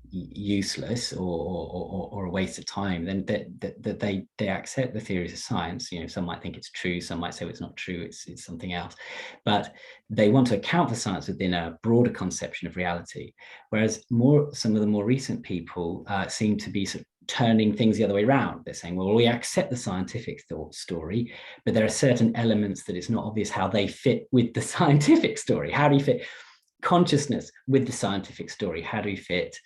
useless or a waste of time. Then that they accept the theories of science. You know, some might think it's true. Some might say, well, it's not true. It's something else. But they want to account for science within a broader conception of reality. Whereas some of the more recent people seem to be sort of turning things the other way around. They're saying, well, we accept the scientific story, but there are certain elements that it's not obvious how they fit with the scientific story. How do you fit consciousness with the scientific story? How do you fit,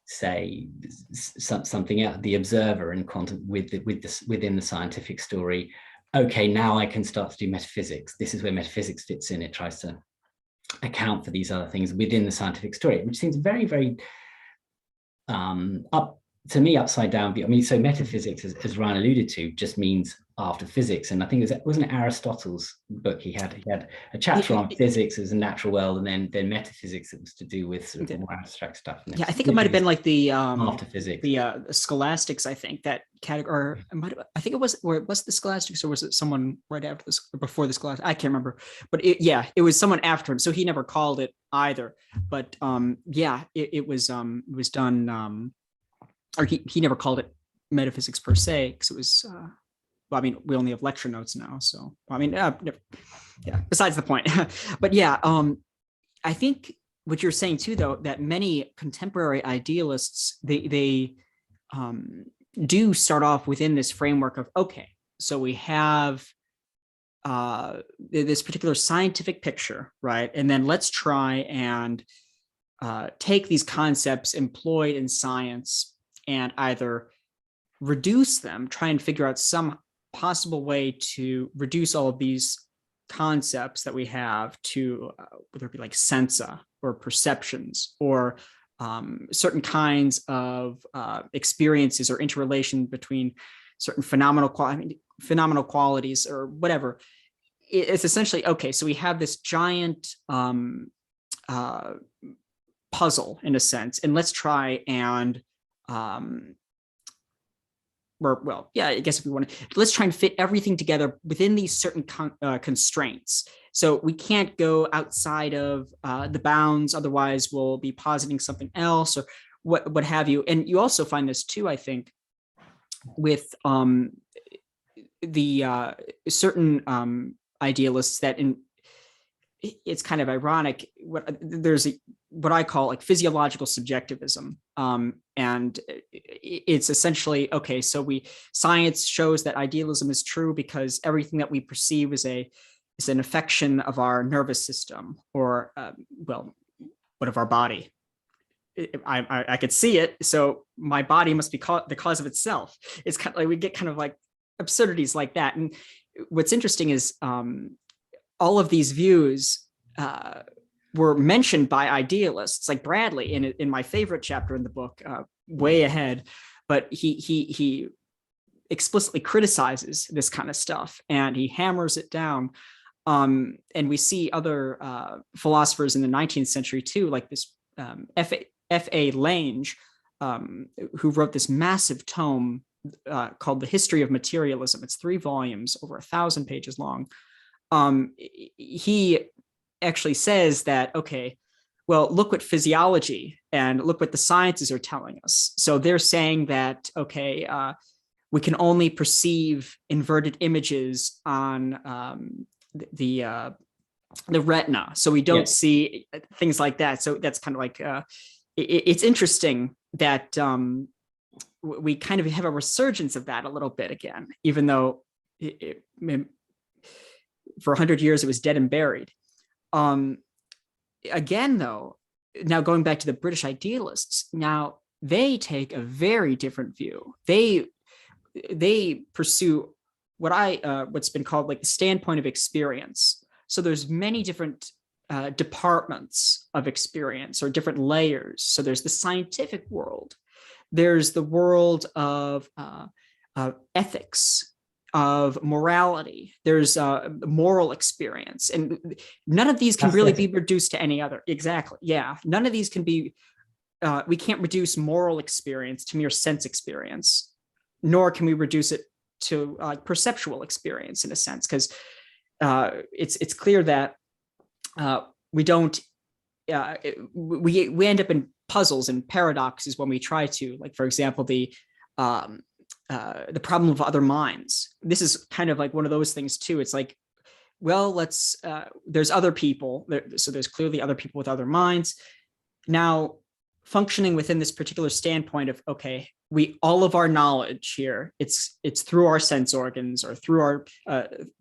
say, something else, the observer and quantum within the scientific story? Okay, now I can start to do metaphysics. This is where metaphysics fits in. It tries to account for these other things within the scientific story, which seems very, very upside down view. I mean, so metaphysics, as Ryan alluded to, just means after physics. And I think wasn't it Aristotle's book? He had a chapter on physics as a natural world, and then metaphysics that was to do with sort of more abstract stuff. Yeah, I think it might have been like the after physics, the scholastics. I think that category. I think it was the scholastics, or was it someone right after this, or before the scholastics? I can't remember. But it was someone after him. So he never called it either. But it was done. Or he never called it metaphysics per se, because it was. Well, I mean, we only have lecture notes now, so I mean, besides the point. But I think what you're saying too, though, that many contemporary idealists, they do start off within this framework of, okay, so we have this particular scientific picture, right? And then let's try and take these concepts employed in science and either reduce them, try and figure out some possible way to reduce all of these concepts that we have to whether it be like sensa or perceptions or certain kinds of experiences or interrelation between certain phenomenal qualities or whatever. It's essentially, okay, so we have this giant puzzle in a sense, and let's try and I guess if we want to, let's try and fit everything together within these certain constraints. So we can't go outside of the bounds, otherwise we'll be positing something else or what have you. And you also find this too, I think, with the certain idealists that it's kind of ironic. There's what I call like physiological subjectivism. And it's essentially, okay, so science shows that idealism is true because everything that we perceive is an affection of our nervous system or, of our body. I could see it, so my body must be the cause of itself. It's kind of like we get kind of like absurdities like that. And what's interesting is all of these views were mentioned by idealists like Bradley in my favorite chapter in the book, way ahead, but he explicitly criticizes this kind of stuff and he hammers it down. And we see other philosophers in the 19th century too, like this F.A. Lange, who wrote this massive tome called The History of Materialism. It's 3 volumes, over 1,000 pages long. He actually says that, okay, well, look what physiology and look what the sciences are telling us. So they're saying that, okay, we can only perceive inverted images on the retina, so we don't see things like that. So that's kind of like it's interesting that we kind of have a resurgence of that a little bit again, even though for 100 years it was dead and buried. Again, though, now going back to the British idealists, now they take a very different view. They pursue what's been called like the standpoint of experience. So there's many different departments of experience or different layers. So there's the scientific world, there's the world of ethics, of morality, there's moral experience, and none of these can really be reduced to any other. Exactly, yeah. None of these can be. We can't reduce moral experience to mere sense experience, nor can we reduce it to perceptual experience in a sense, because it's clear that we don't. We end up in puzzles and paradoxes when we try to, like, for example, the problem of other minds. This is kind of like one of those things too. It's like, well, there's other people, so there's clearly other people with other minds. Now, functioning within this particular standpoint of, okay, all of our knowledge here, it's through our sense organs or through our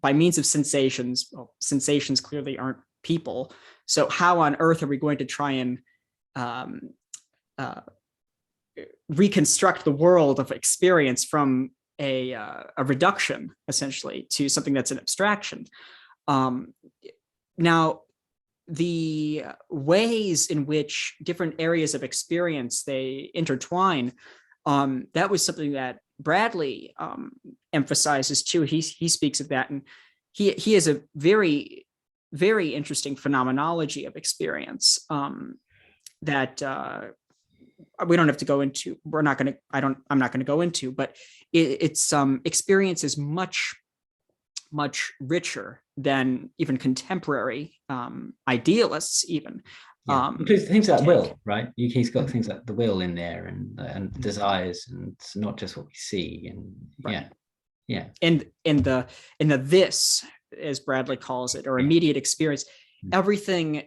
by means of sensations. Well, sensations clearly aren't people. So how on earth are we going to try and reconstruct the world of experience from a reduction, essentially, to something that's an abstraction? Now, the ways in which different areas of experience they intertwine, that was something that Bradley emphasizes too. He speaks of that, and he has a very, very interesting phenomenology of experience that we don't have to go into. I'm not going to go into, but it's experience is much richer than even contemporary idealists even. Includes things like will, right? He's got things like the will in there and desires, and it's not just what we see. And right. yeah. And in the this, as Bradley calls it, or immediate experience, everything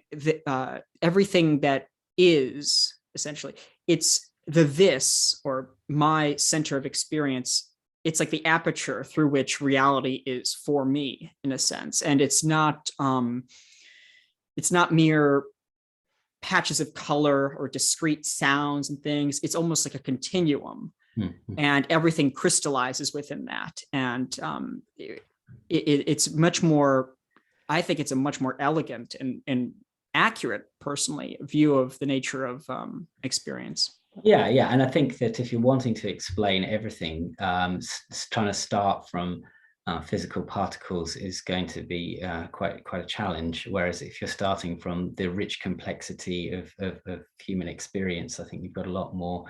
that is essentially, it's the this, or my center of experience. It's like the aperture through which reality is for me, in a sense. And it's not mere patches of color or discrete sounds and things. It's almost like a continuum, and everything crystallizes within that. And it's much more, I think it's a much more elegant and accurate, personally, view of the nature of experience. Yeah, and I think that if you're wanting to explain everything, trying to start from physical particles is going to be quite a challenge. Whereas if you're starting from the rich complexity of human experience, I think you've got a lot more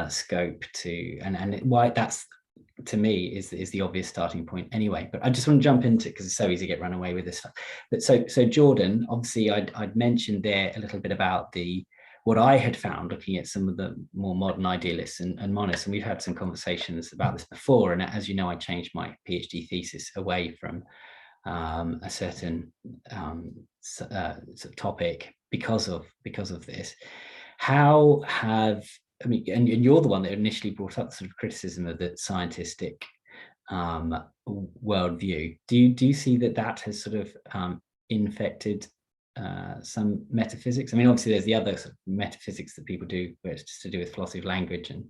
scope to, and why that's, to me, is the obvious starting point anyway. But I just want to jump into it because it's so easy to get run away with this stuff. But so Jordan, obviously I'd mentioned there a little bit about what I had found looking at some of the more modern idealists and monists, and we've had some conversations about this before. And as you know, I changed my PhD thesis away from a certain sort of topic because of this. How have, I mean, and you're the one that initially brought up sort of criticism of the scientistic worldview. Do you see that has sort of infected some metaphysics. I mean, obviously there's the other sort of metaphysics that people do, where it's just to do with philosophy of language and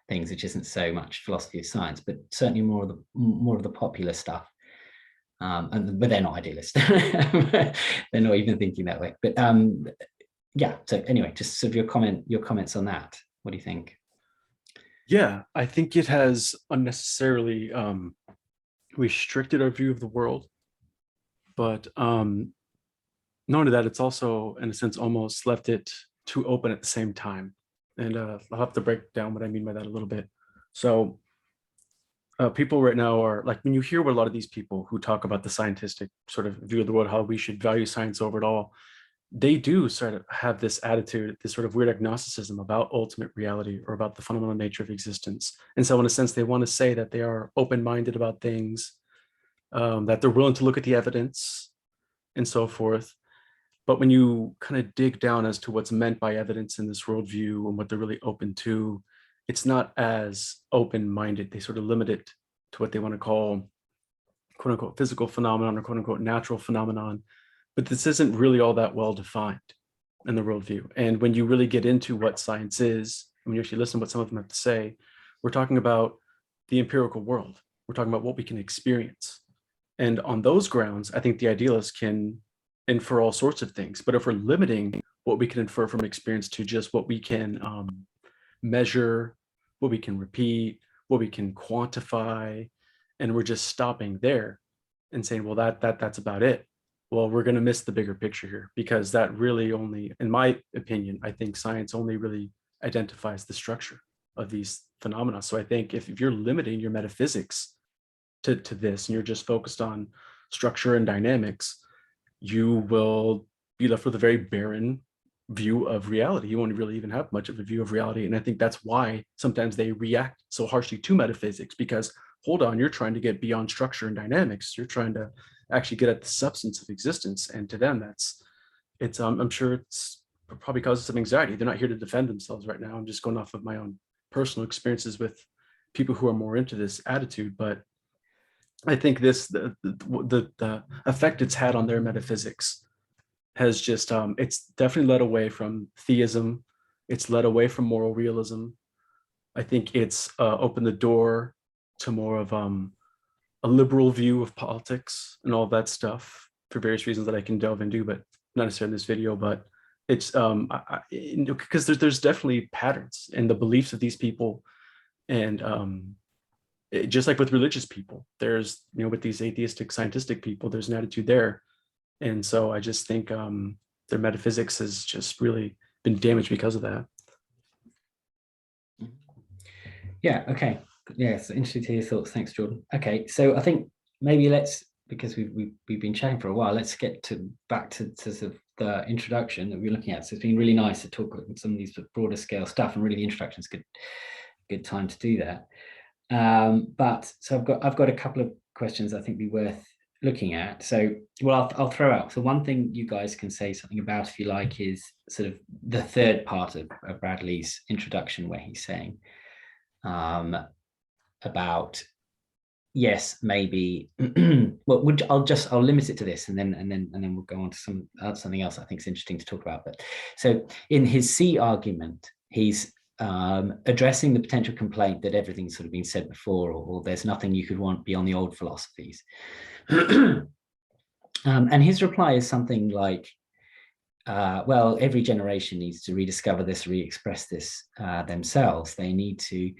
things, which isn't so much philosophy of science, but certainly more of the popular stuff. But they're not idealists. They're not even thinking that way. But yeah. So anyway, just sort of your comments on that. What do you think? Yeah, I think it has unnecessarily restricted our view of the world, but not only that, it's also, in a sense, almost left it too open at the same time. And I'll have to break down what I mean by that a little bit. So people right now are like, when you hear what a lot of these people who talk about the scientific sort of view of the world, how we should value science over it all, they do sort of have this attitude, this sort of weird agnosticism about ultimate reality or about the fundamental nature of existence. And so in a sense, they want to say that they are open-minded about things, that they're willing to look at the evidence and so forth. But when you kind of dig down as to what's meant by evidence in this worldview and what they're really open to, it's not as open-minded. They sort of limit it to what they want to call, quote unquote, physical phenomenon or quote unquote natural phenomenon. But this isn't really all that well defined in the worldview. And when you really get into what science is, when you actually listen to what some of them have to say, we're talking about the empirical world. We're talking about what we can experience. And on those grounds, I think the idealists can infer all sorts of things. But if we're limiting what we can infer from experience to just what we can measure, what we can repeat, what we can quantify, and we're just stopping there and saying, well, that's about it. Well, we're going to miss the bigger picture here, because that really only, in my opinion, I think science only really identifies the structure of these phenomena. So I think if you're limiting your metaphysics to this and you're just focused on structure and dynamics, you will be left with a very barren view of reality. You won't really even have much of a view of reality. And I think that's why sometimes they react so harshly to metaphysics, because hold on, you're trying to get beyond structure and dynamics. You're trying to actually get at the substance of existence. And to them, I'm sure it's probably causes some anxiety. They're not here to defend themselves right now. I'm just going off of my own personal experiences with people who are more into this attitude. But I think the effect it's had on their metaphysics has just, it's definitely led away from theism. It's led away from moral realism. I think it's opened the door to more of a liberal view of politics and all that stuff for various reasons that I can delve into, but not necessarily in this video. But it's because there's definitely patterns in the beliefs of these people, and just like with religious people, there's, with these atheistic, scientific people, there's an attitude there. And so I just think their metaphysics has just really been damaged because of that. Yeah, okay. Yeah, so interesting to hear your thoughts. Thanks, Jordan. Okay, so I think maybe let's, because we've been chatting for a while, let's get back to sort of the introduction that we're looking at. So it's been really nice to talk about some of these broader scale stuff, and really the introduction is good time to do that. But so I've got a couple of questions I think be worth looking at. So, well, I'll throw out. So one thing you guys can say something about, if you like, is sort of the third part of Bradley's introduction, where he's saying about, yes, maybe. Well, I'll limit it to this, and then we'll go on to something else I think is interesting to talk about. But so in his C argument, he's addressing the potential complaint that everything's sort of been said before, or there's nothing you could want beyond the old philosophies. And his reply is something like, well, every generation needs to rediscover this, re-express this themselves. They need to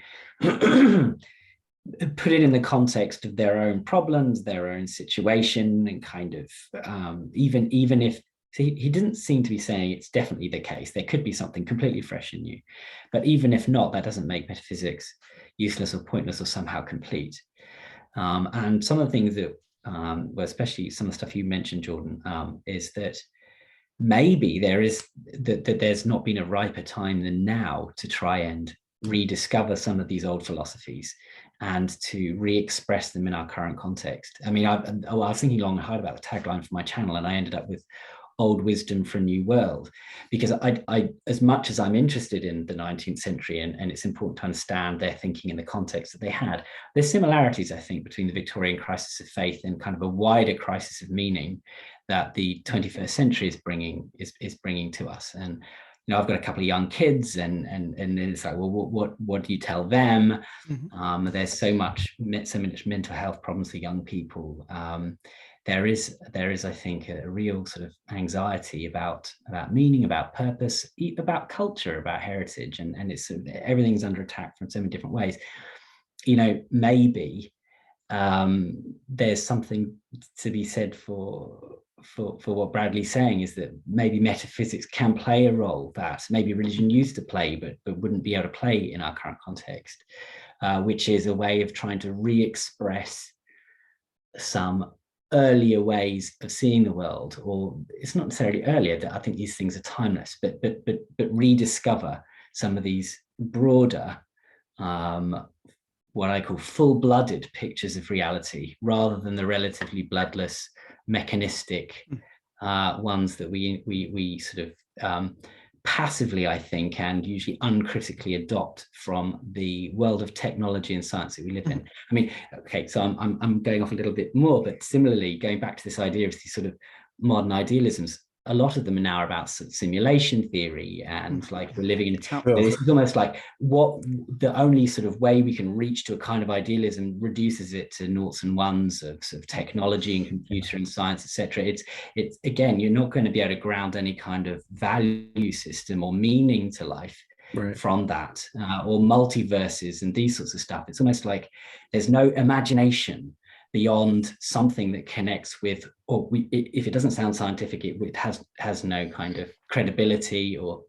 put it in the context of their own problems, their own situation, and kind of even if he didn't seem to be saying it's definitely the case. There could be something completely fresh and new, but even if not, that doesn't make metaphysics useless or pointless or somehow complete. And some of the things that, well, especially some of the stuff you mentioned, Jordan, is that maybe there's not been a riper time than now to try and rediscover some of these old philosophies and to re-express them in our current context. I mean, I was thinking long and hard about the tagline for my channel, and I ended up with old wisdom for a new world. Because I as much as I'm interested in the 19th century, and it's important to understand their thinking in the context that they had, there's similarities, I think, between the Victorian crisis of faith and kind of a wider crisis of meaning that the 21st century is bringing to us. And I've got a couple of young kids, and then it's like, well, what do you tell them? Mm-hmm. There's so much mental health problems for young people. There is, I think, a real sort of anxiety about meaning, about purpose, about culture, about heritage, and it's everything's under attack from so many different ways. Maybe there's something to be said for what Bradley's saying, is that maybe metaphysics can play a role that maybe religion used to play, but wouldn't be able to play in our current context, which is a way of trying to re-express some earlier ways of seeing the world. Or it's not necessarily earlier, that I think these things are timeless, but rediscover some of these broader, what I call full-blooded pictures of reality, rather than the relatively bloodless, mechanistic ones that we sort of passively, I think, and usually uncritically adopt from the world of technology and science that we live in. I mean, okay, so I'm going off a little bit more, but similarly, going back to this idea of these sort of modern idealisms, a lot of them are now about simulation theory, and like we're living in this is almost like what the only sort of way we can reach to a kind of idealism reduces it to noughts and ones of sort of technology and computer and science, etc. It's again, you're not going to be able to ground any kind of value system or meaning to life from that, or multiverses and these sorts of stuff. It's almost like there's no imagination beyond something that connects with, or if it doesn't sound scientific, it has no kind of credibility or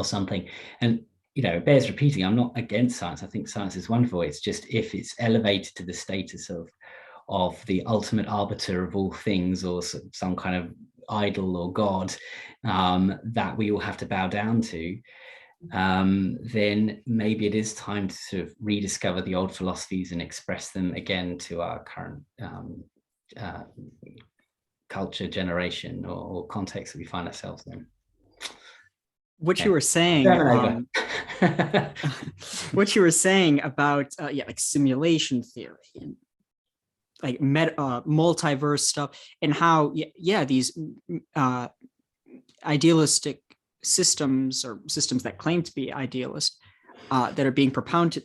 something. And it bears repeating, I'm not against science. I think science is wonderful. It's just, if it's elevated to the status of the ultimate arbiter of all things, or some kind of idol or god that we all have to bow down to, then maybe it is time to sort of rediscover the old philosophies and express them again to our current culture, generation, or context that we find ourselves in. What you were saying, what you were saying about like simulation theory and like multiverse stuff, and how these idealistic systems, or systems that claim to be idealist, that are being propounded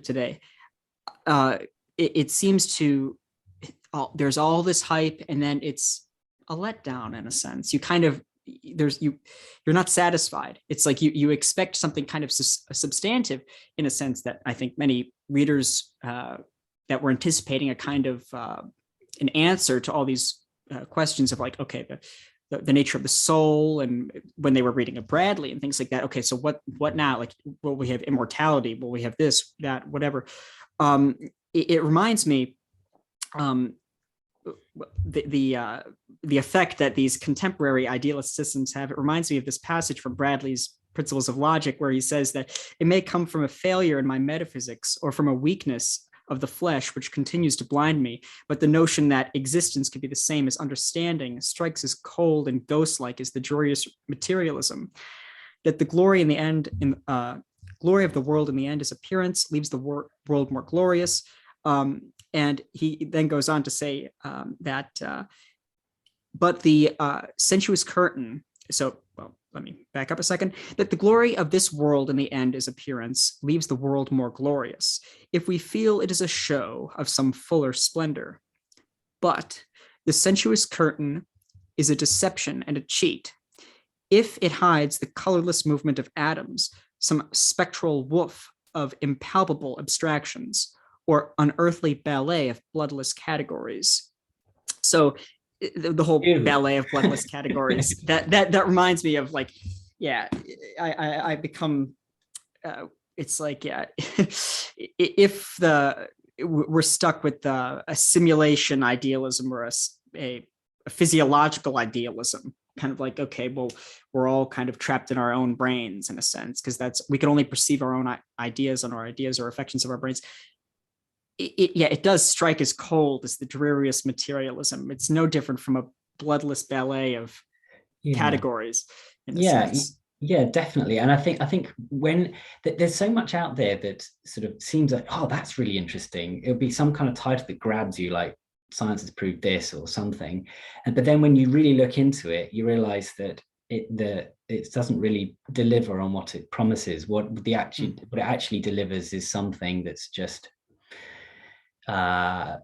today, it seems to there's all this hype, and then it's a letdown in a sense. You kind of you're not satisfied. It's like you expect something kind of substantive, in a sense, that I think many readers that were anticipating a kind of an answer to all these questions of like, okay, the nature of the soul, and when they were reading of Bradley and things like that. Okay, so what now? Like, will we have immortality? Will we have this, that, whatever? It reminds me the effect that these contemporary idealist systems have. It reminds me of this passage from Bradley's Principles of Logic, where he says that it may come from a failure in my metaphysics, or from a weakness of the flesh which continues to blind me, but the notion that existence could be the same as understanding strikes as cold and ghost-like as the joyous materialism. That the glory in the end, glory of the world in the end is appearance, leaves the world more glorious. And he then goes on to say that, but the sensuous curtain. So, well, let me back up a second. That the glory of this world in the end is appearance, leaves the world more glorious, if we feel it is a show of some fuller splendor. But the sensuous curtain is a deception and a cheat. If it hides the colorless movement of atoms, some spectral woof of impalpable abstractions, or unearthly ballet of bloodless categories. So the whole ballet of bloodless categories, that reminds me of like, I become, it's like, if we're stuck with a simulation idealism, or a physiological idealism, kind of like, okay, well, we're all kind of trapped in our own brains in a sense, because we can only perceive our own ideas, and our ideas are affections of our brains. It does strike as cold as the dreariest materialism. It's no different from a bloodless ballet of categories in a Yeah, sense. yeah, definitely. And I think when there's so much out there that sort of seems like, oh, that's really interesting. It'll be some kind of title that grabs you, like science has proved this or something. And but then when you really look into it, you realize that it doesn't really deliver on what it promises. What it actually delivers is something that's just a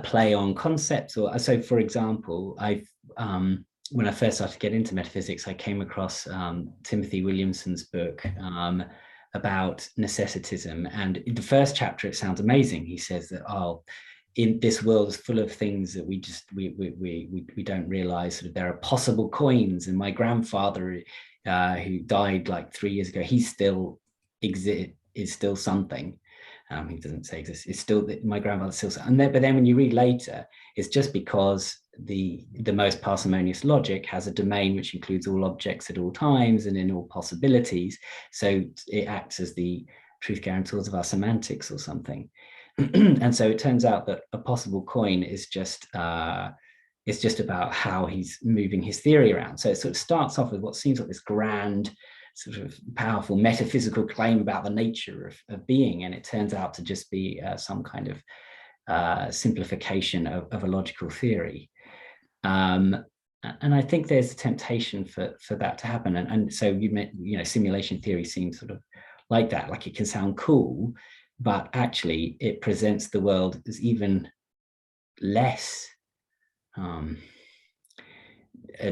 play on concepts. Or so, for example, when I first started to get into metaphysics, I came across Timothy Williamson's book about necessitism, and in the first chapter it sounds amazing. He says that, oh, in this world is full of things that we don't realize. Sort of, there are possible coins, and my grandfather, who died like 3 years ago, he still is still something. He doesn't say exists. It's still my grandfather still. And then, but then when you read later, it's just because the most parsimonious logic has a domain which includes all objects at all times and in all possibilities. So it acts as the truth guarantors of our semantics or something. And so it turns out that a possible coin is just about how he's moving his theory around. So it sort of starts off with what seems like this grand, sort of powerful metaphysical claim about the nature of being, and it turns out to just be some kind of simplification of a logical theory. And I think there's a temptation for that to happen. And so simulation theory seems sort of like that, like it can sound cool, but actually it presents the world as even less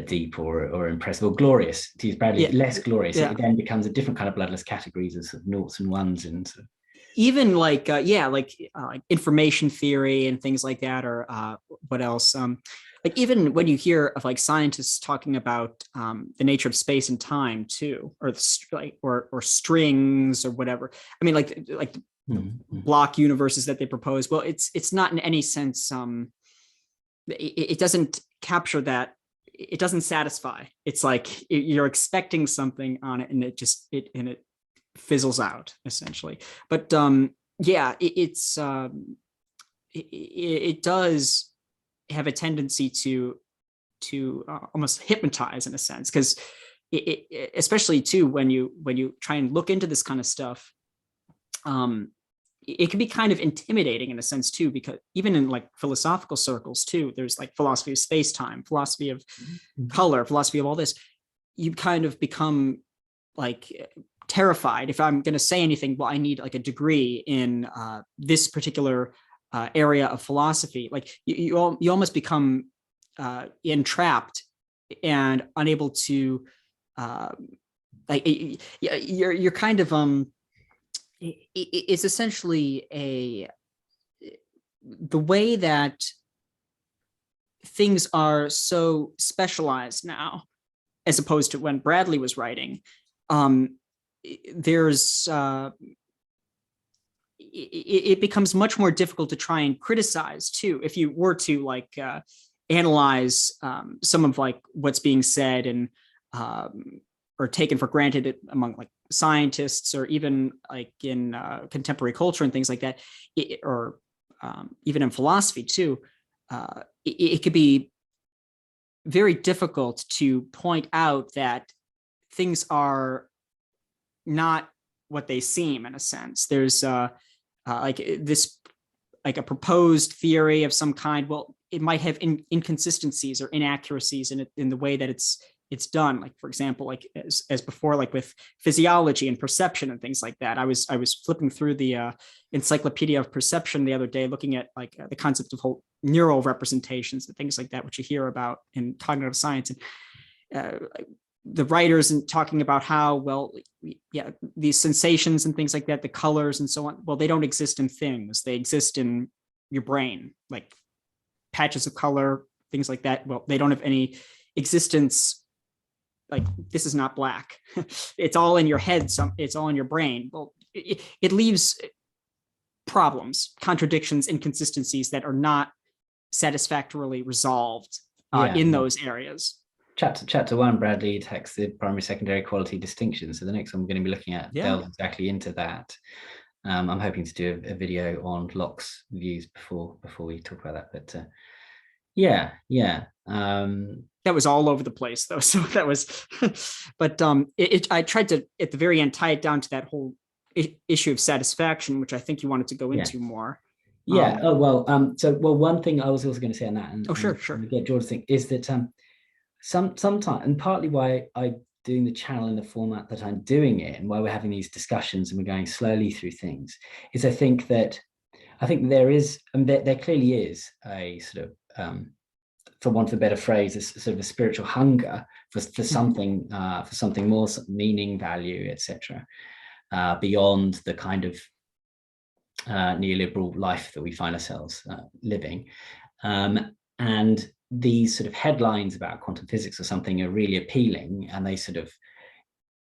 deep or impressive or glorious, to use Bradley, less glorious. It then becomes a different kind of bloodless categories of, sort of noughts and ones, and sort of, even like information theory and things like that, or what else, like even when you hear of like scientists talking about the nature of space and time too, or or strings or whatever. I mean, like block universes that they propose. Well, it's not in any sense. It doesn't capture that. It doesn't satisfy. It's like you're expecting something on it, and it fizzles out essentially. But it does have a tendency to almost hypnotize in a sense, because especially too when you try and look into this kind of stuff, it can be kind of intimidating in a sense too, because even in like philosophical circles too, there's like philosophy of space-time, philosophy of color, philosophy of all this. You kind of become like terrified. If I'm going to say anything, well, I need like a degree in this particular area of philosophy. Like you almost become entrapped and unable to you're kind of it's essentially the way that things are so specialized now, as opposed to when Bradley was writing. There's it becomes much more difficult to try and criticize too, if you were to like analyze some of like what's being said and or taken for granted among like scientists, or even like in contemporary culture and things like that, or even in philosophy too. It could be very difficult to point out that things are not what they seem in a sense. There's like this, like a proposed theory of some kind. Well, it might have inconsistencies or inaccuracies in the way that it's done. Like, for example, like as before, like with physiology and perception and things like that. I was flipping through the Encyclopedia of Perception the other day, looking at like the concept of whole neural representations and things like that, which you hear about in cognitive science. And the writers and talking about how, well, yeah, these sensations and things like that, the colors and so on, well, they don't exist in things. They exist in your brain, like patches of color, things like that. Well, they don't have any existence. Like, this is not black. It's all in your head. It's all in your brain. Well, it leaves problems, contradictions, inconsistencies that are not satisfactorily resolved in those areas. Chapter 1, Bradley attacks the primary secondary quality distinction. So the next one we're going to be looking at delves exactly into that. I'm hoping to do a video on Locke's views before we talk about that. But That was all over the place though. So that was, but I tried to, at the very end, tie it down to that whole issue of satisfaction, which I think you wanted to go into more. Yeah. One thing I was also going to say on that, and sure. And get George's thing, is that sometimes, and partly why I'm doing the channel in the format that I'm doing it, and why we're having these discussions and we're going slowly through things, is I think there is, and there clearly is a sort of, for want of a better phrase, a sort of a spiritual hunger for something, for something more, meaning, value, etc., beyond the kind of neoliberal life that we find ourselves living. And these sort of headlines about quantum physics or something are really appealing, and they sort of,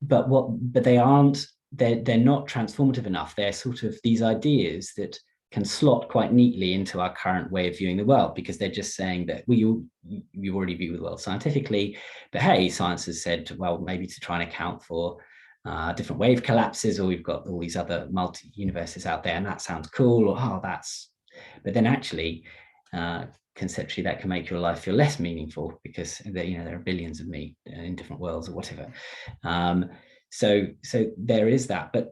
but they aren't, they're not transformative enough. They're sort of these ideas that can slot quite neatly into our current way of viewing the world, because they're just saying that, well, you already view the world scientifically, but hey, science has said, well, maybe to try and account for different wave collapses, or we've got all these other multi-universes out there, and that sounds cool, or but then actually, conceptually, that can make your life feel less meaningful, because there are billions of me in different worlds or whatever. So there is that, but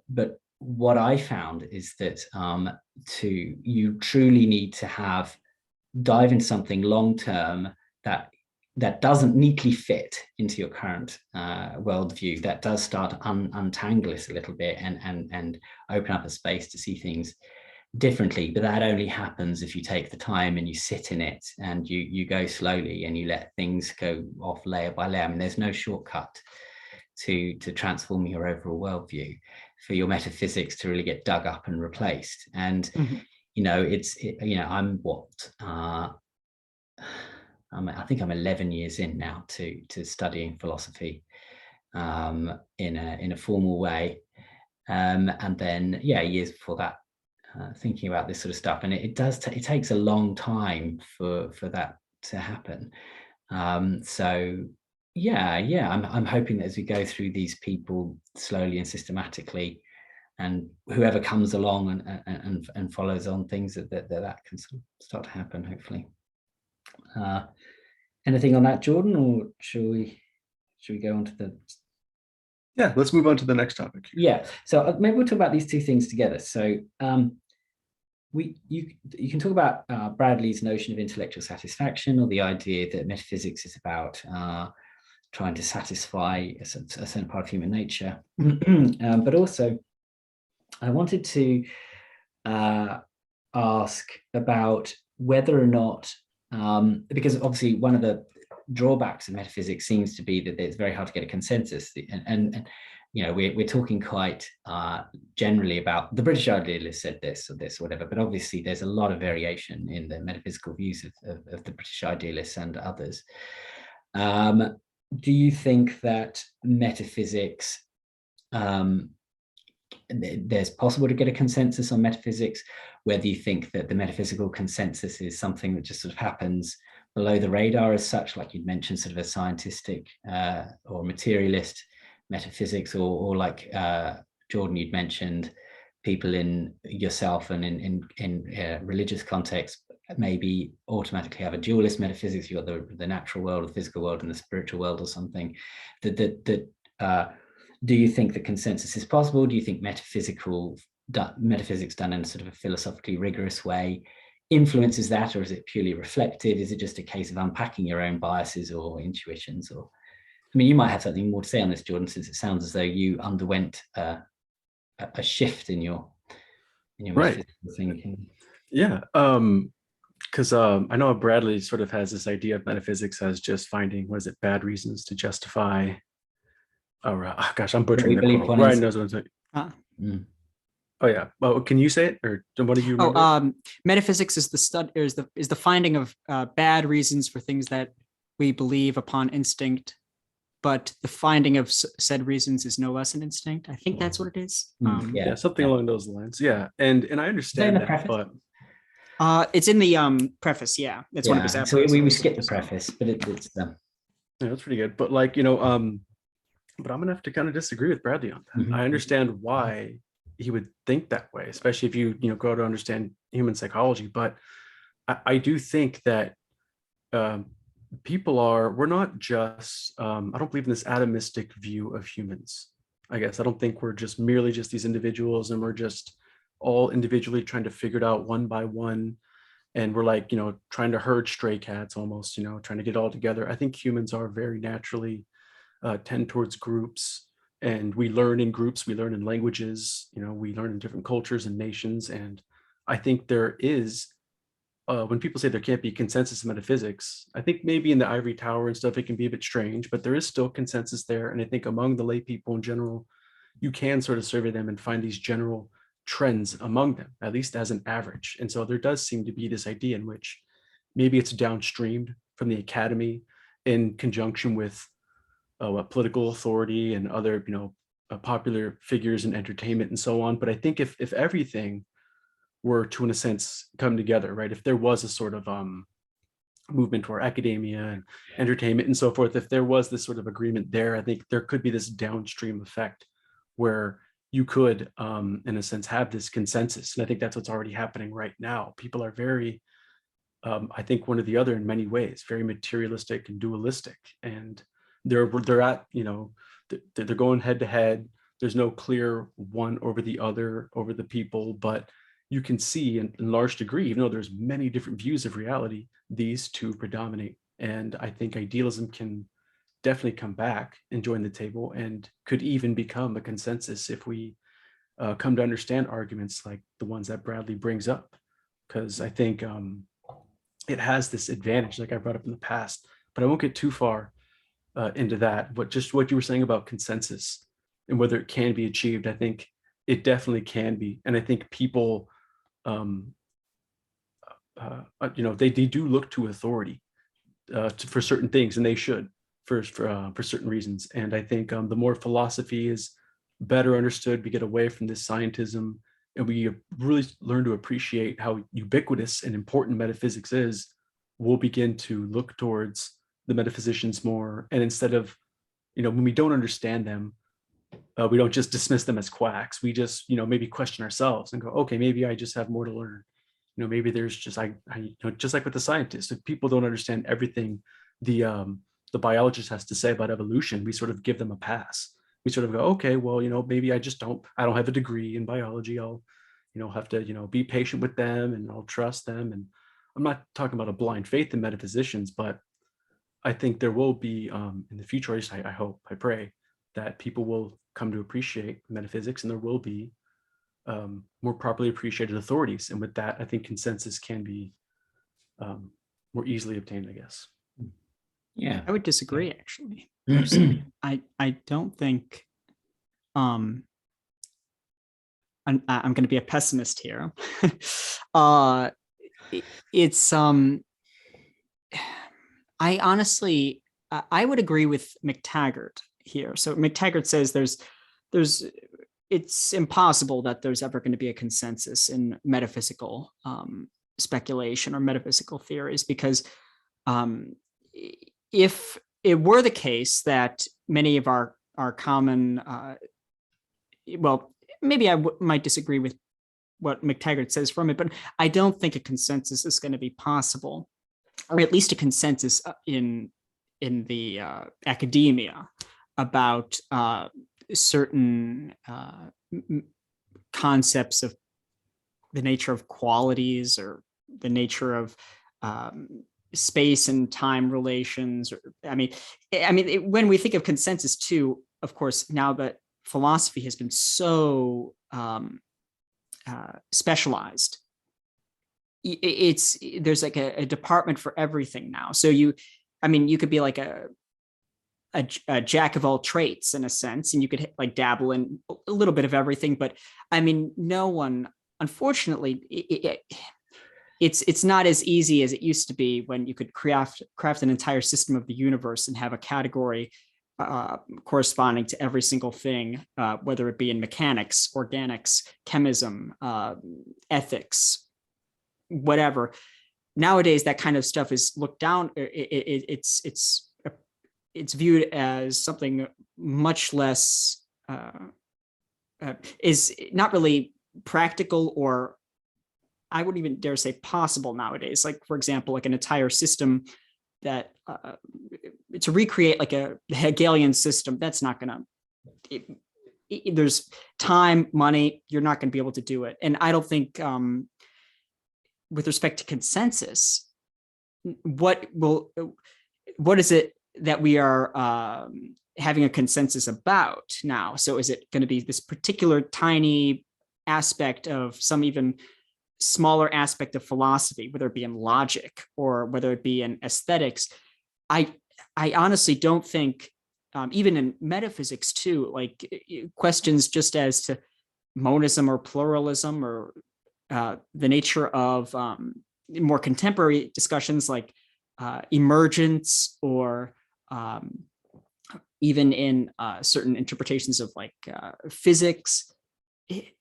what I found is that you truly need to dive into something long term that doesn't neatly fit into your current worldview, that does start to untangle it a little bit and open up a space to see things differently. But that only happens if you take the time and you sit in it, and you go slowly and you let things go off layer by layer. I mean, there's no shortcut to transforming your overall worldview, for your metaphysics to really get dug up and replaced. And I think I'm 11 years in now to studying philosophy in a formal way, and then years before that thinking about this sort of stuff. And it takes a long time for that to happen. I'm hoping that as we go through these people slowly and systematically, and whoever comes along and follows on things, that can start to happen, hopefully. Anything on that, Jordan, or should we go on to the... Yeah, let's move on to the next topic. Yeah, so maybe we'll talk about these two things together. So you can talk about Bradley's notion of intellectual satisfaction, or the idea that metaphysics is about trying to satisfy a certain part of human nature. But also, I wanted to ask about whether or not, because obviously one of the drawbacks of metaphysics seems to be that it's very hard to get a consensus, and we're talking quite generally about the British idealists said this or this or whatever, but obviously there's a lot of variation in the metaphysical views of the British idealists and others. Do you think that metaphysics, there's possible to get a consensus on metaphysics? Whether you think that the metaphysical consensus is something that just sort of happens below the radar as such, like you'd mentioned, sort of a scientistic or materialist metaphysics, or like Jordan, you'd mentioned people in yourself and in religious context maybe automatically have a dualist metaphysics. You've got the natural world, the physical world, and the spiritual world, or something. Do you think the consensus is possible? Do you think metaphysics done in sort of a philosophically rigorous way influences that, or is it purely reflective? Is it just a case of unpacking your own biases or intuitions? Or, I mean, you might have something more to say on this, Jordan, since it sounds as though you underwent a shift in your right. metaphysical thinking. Yeah, because I know Bradley sort of has this idea of metaphysics as just finding, what is it, bad reasons to justify. Oh gosh, I'm butchering the quote. Ryan knows what I'm saying. Oh yeah. Well, can you say it, or what do you remember? Metaphysics is the finding of bad reasons for things that we believe upon instinct, but the finding of said reasons is no less an instinct. I think that's what it is. Something along those lines. Yeah, and I understand that, but it's in the preface. Yeah, it's one of his episodes. So we skipped the preface, but it's yeah, that's pretty good. But but I'm gonna have to kind of disagree with Bradley on that. I understand why he would think that way, especially if you go to understand human psychology. But I do think that we're not just, I don't believe in this atomistic view of humans. I guess I don't think we're just merely just these individuals and we're just all individually trying to figure it out one by one. And we're like, trying to herd stray cats almost, trying to get it all together. I think humans are very naturally tend towards groups, and we learn in groups, we learn in languages, we learn in different cultures and nations. And I think there is, when people say there can't be consensus in metaphysics, I think maybe in the ivory tower and stuff, it can be a bit strange, but there is still consensus there. And I think among the lay people in general, you can sort of survey them and find these general trends among them, at least as an average. And so there does seem to be this idea in which maybe it's downstreamed from the academy in conjunction with political authority and other, popular figures in entertainment and so on. But I think if everything were to, in a sense, come together, right? If there was a sort of movement toward academia and entertainment and so forth, if there was this sort of agreement there, I think there could be this downstream effect where you could, in a sense, have this consensus. And I think that's what's already happening right now. People are very, I think one or the other in many ways, very materialistic and dualistic. And they're at, they're going head to head. There's no clear one over the other, over the people, but you can see in large degree, even though there's many different views of reality, these two predominate. And I think idealism can definitely come back and join the table and could even become a consensus if we come to understand arguments like the ones that Bradley brings up. Because I think it has this advantage, like I brought up in the past, but I won't get too far into that. But just what you were saying about consensus and whether it can be achieved, I think it definitely can be. And I think people, they do look to authority for certain things, and they should for certain reasons. And I think the more philosophy is better understood, we get away from this scientism, and we really learn to appreciate how ubiquitous and important metaphysics is, we'll begin to look towards the metaphysicians more. And instead of, when we don't understand them, we don't just dismiss them as quacks. We just, maybe question ourselves and go, okay, maybe I just have more to learn. Maybe there's just, just like with the scientists, if people don't understand everything the biologist has to say about evolution, we sort of give them a pass. We sort of go, okay, well, maybe I don't have a degree in biology. I'll, have to, be patient with them and I'll trust them. And I'm not talking about a blind faith in metaphysicians, but I think there will be in the future, at least I hope, I pray, that people will come to appreciate metaphysics, and there will be more properly appreciated authorities. And with that, I think consensus can be more easily obtained, I guess. Yeah, I would disagree, actually. I don't think I'm going to be a pessimist here. It's I honestly I would agree with McTaggart here. So McTaggart says it's impossible that there's ever going to be a consensus in metaphysical speculation or metaphysical theories, because if it were the case that many of our common, well, maybe I might disagree with what McTaggart says from it, but I don't think a consensus is going to be possible, or at least a consensus in the academia about certain concepts of the nature of qualities or the nature of space and time relations. I mean, when we think of consensus too, of course, now that philosophy has been so specialized, there's like a department for everything now. So you could be like a jack of all trades in a sense, and you could like dabble in a little bit of everything. But I mean, no one, unfortunately, it's not as easy as it used to be when you could craft an entire system of the universe and have a category corresponding to every single thing, whether it be in mechanics, organics, chemism, ethics, whatever. Nowadays, that kind of stuff is looked down. It's viewed as something much less is not really practical, or I wouldn't even dare say possible nowadays. Like, for example, like an entire system that to recreate like a Hegelian system, that's not going to, there's time, money, you're not going to be able to do it. And I don't think with respect to consensus, what is it that we are having a consensus about now? So is it going to be this particular tiny aspect of some even smaller aspect of philosophy, whether it be in logic or whether it be in aesthetics? I honestly don't think, even in metaphysics too, like questions just as to monism or pluralism or the nature of more contemporary discussions like emergence, or even in certain interpretations of like physics.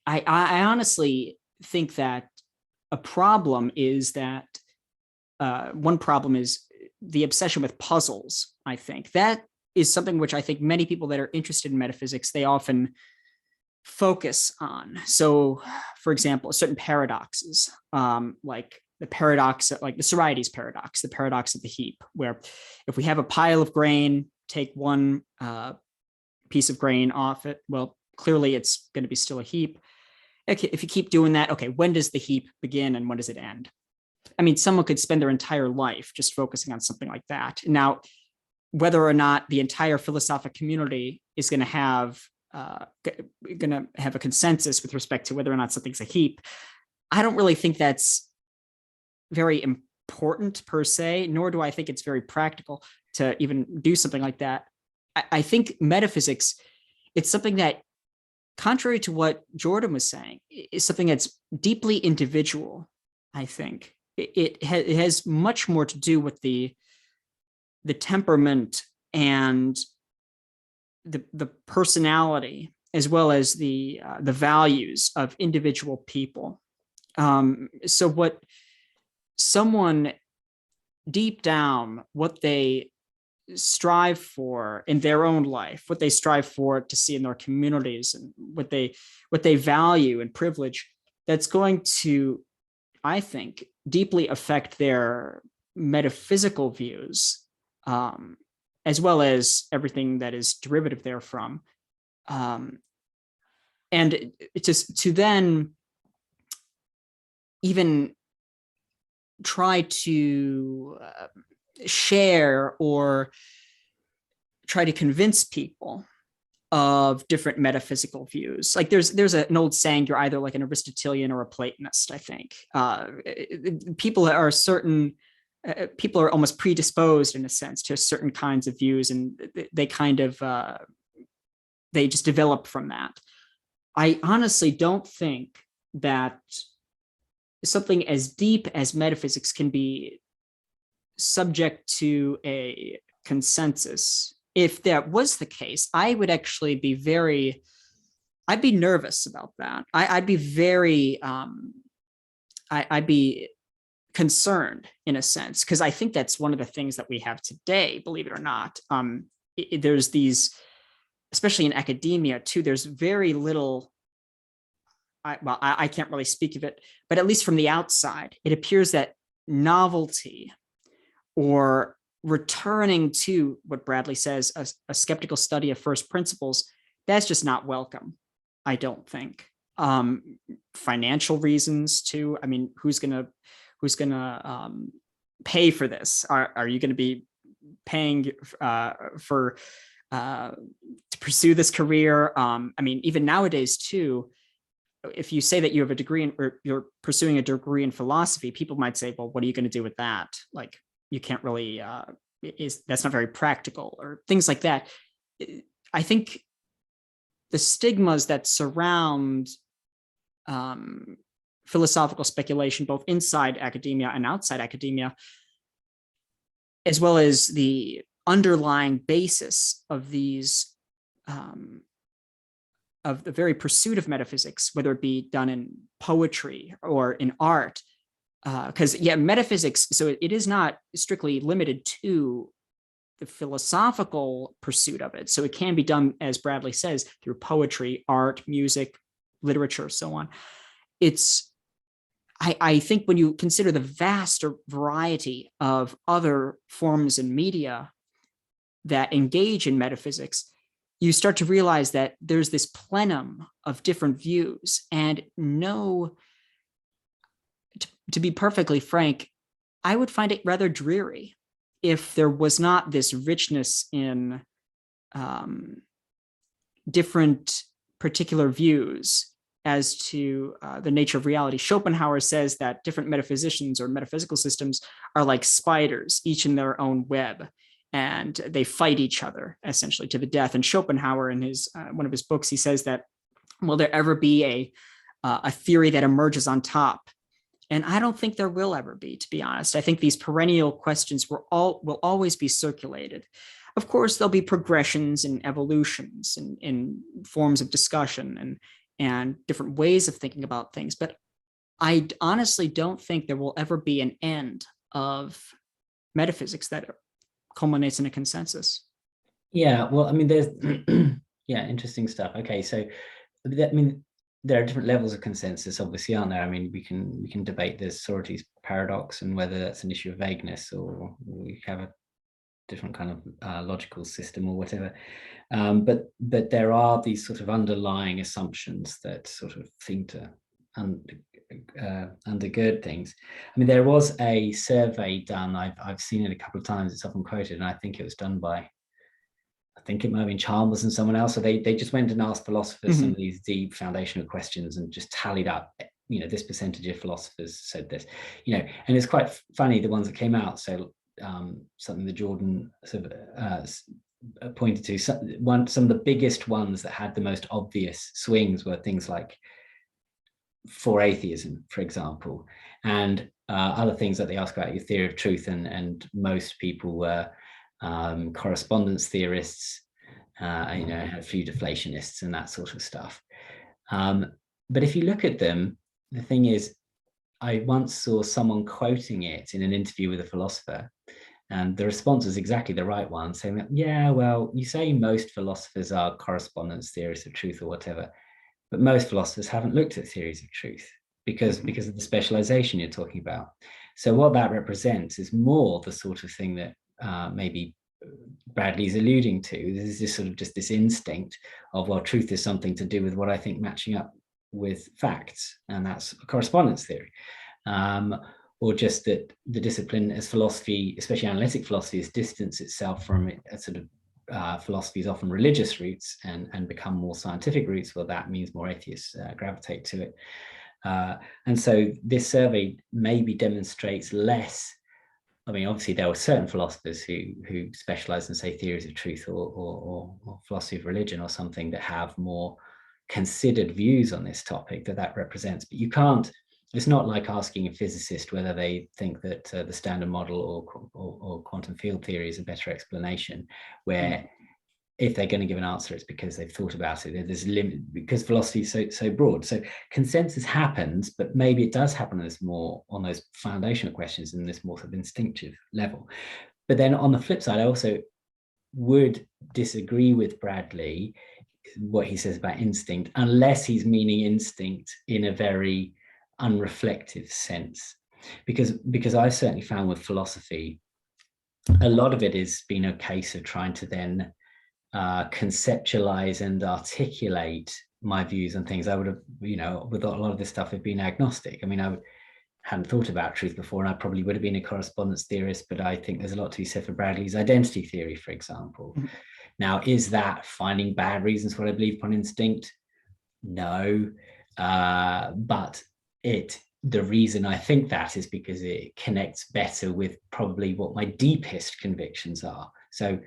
I honestly think that a problem is that one problem is the obsession with puzzles. I think that is something which I think many people that are interested in metaphysics, they often focus on. So, for example, certain paradoxes, like the paradox, like the Sorites paradox, the paradox of the heap, where if we have a pile of grain, take one piece of grain off it, well, clearly it's going to be still a heap. Okay, if you keep doing that, okay, when does the heap begin and when does it end? I mean, someone could spend their entire life just focusing on something like that. Now, whether or not the entire philosophic community is going to have a consensus with respect to whether or not something's a heap, I don't really think that's very important per se, nor do I think it's very practical to even do something like that. I think metaphysics, it's something that, contrary to what Jordan was saying, is something that's deeply individual. I think it has much more to do with the temperament and the personality, as well as the values of individual people. So what someone deep down, what they strive for in their own life, what they strive for to see in their communities, and what they value and privilege, that's going to, I think, deeply affect their metaphysical views, as well as everything that is derivative therefrom. And to then even try to share or try to convince people of different metaphysical views. Like there's an old saying, you're either like an Aristotelian or a Platonist, I think. People are almost predisposed in a sense to certain kinds of views, and they kind of, they just develop from that. I honestly don't think that something as deep as metaphysics can be subject to a consensus. If that was the case, I would actually be I'd be nervous about that. I'd be very, I'd be concerned in a sense, because I think that's one of the things that we have today, believe it or not. There's these, especially in academia too, there's very little, I can't really speak of it, but at least from the outside, it appears that novelty or returning to what Bradley says, a skeptical study of first principles, that's just not welcome, I don't think. Financial reasons too. I mean, who's gonna pay for this? Are you going to be paying to pursue this career? I mean, even nowadays too, if you say that you have a degree or you're pursuing a degree in philosophy, people might say, well, what are you going to do with that? Like, you can't really, that's not very practical, or things like that. I think the stigmas that surround philosophical speculation, both inside academia and outside academia, as well as the underlying basis of these, of the very pursuit of metaphysics, whether it be done in poetry or in art, because metaphysics, so it is not strictly limited to the philosophical pursuit of it. So it can be done, as Bradley says, through poetry, art, music, literature, so on. I think when you consider the vast variety of other forms and media that engage in metaphysics, you start to realize that there's this plenum of different views. And to be perfectly frank, I would find it rather dreary if there was not this richness in different particular views as to the nature of reality. Schopenhauer says that different metaphysicians or metaphysical systems are like spiders, each in their own web, and they fight each other essentially to the death. And Schopenhauer, in his one of his books, he says that, will there ever be a theory that emerges on top? And I don't think there will ever be, to be honest. I think these perennial questions will always be circulated. Of course, there'll be progressions and evolutions in forms of discussion and different ways of thinking about things. But I honestly don't think there will ever be an end of metaphysics that culminates in a consensus. Yeah, well, I mean, there's yeah, interesting stuff. Okay, so I mean, there are different levels of consensus, obviously, aren't there? I mean, we can debate the Socrates paradox and whether that's an issue of vagueness, or we have a different kind of logical system or whatever. But there are these sort of underlying assumptions that sort of seem to undergird things. I mean, there was a survey done, I've seen it a couple of times, it's often quoted, and I think it was done by, I think it might have been Chalmers and someone else. So they just went and asked philosophers some of these deep foundational questions and just tallied up, this percentage of philosophers said this, and it's quite funny, the ones that came out. So something that Jordan sort of pointed to, some of the biggest ones that had the most obvious swings were things like for atheism, for example, and other things that they ask about your theory of truth, and most people were correspondence theorists, a few deflationists and that sort of stuff. But if you look at them, the thing is, I once saw someone quoting it in an interview with a philosopher, and the response was exactly the right one, saying that, yeah, well, you say most philosophers are correspondence theorists of truth or whatever, but most philosophers haven't looked at theories of truth because of the specialization you're talking about. So what that represents is more the sort of thing that maybe Bradley's alluding to. This is just sort of just this instinct of, well, truth is something to do with what I think matching up with facts, and that's correspondence theory. Or just that the discipline as philosophy, especially analytic philosophy, has distanced itself from it as sort of philosophy's often religious roots and become more scientific roots. Well, that means more atheists gravitate to it. And so this survey maybe demonstrates less. I mean, obviously there were certain philosophers who specialize in, say, theories of truth or philosophy of religion or something that have more considered views on this topic that represents. But you can't, it's not like asking a physicist whether they think that the Standard Model or quantum field theory is a better explanation, where if they're going to give an answer, it's because they've thought about it. There's a limit, because philosophy is so broad. So consensus happens, but maybe it does happen as more on those foundational questions in this more sort of instinctive level. But then on the flip side, I also would disagree with Bradley, what he says about instinct, unless he's meaning instinct in a very unreflective sense. Because I certainly found with philosophy, a lot of it has been a case of trying to then conceptualize and articulate my views on things. I would have, with a lot of this stuff, have been agnostic. I mean, hadn't thought about truth before, and I probably would have been a correspondence theorist, but I think there's a lot to be said for Bradley's identity theory, for example. Now, is that finding bad reasons for what I believe upon instinct? No, but the reason I think that is because it connects better with probably what my deepest convictions are. So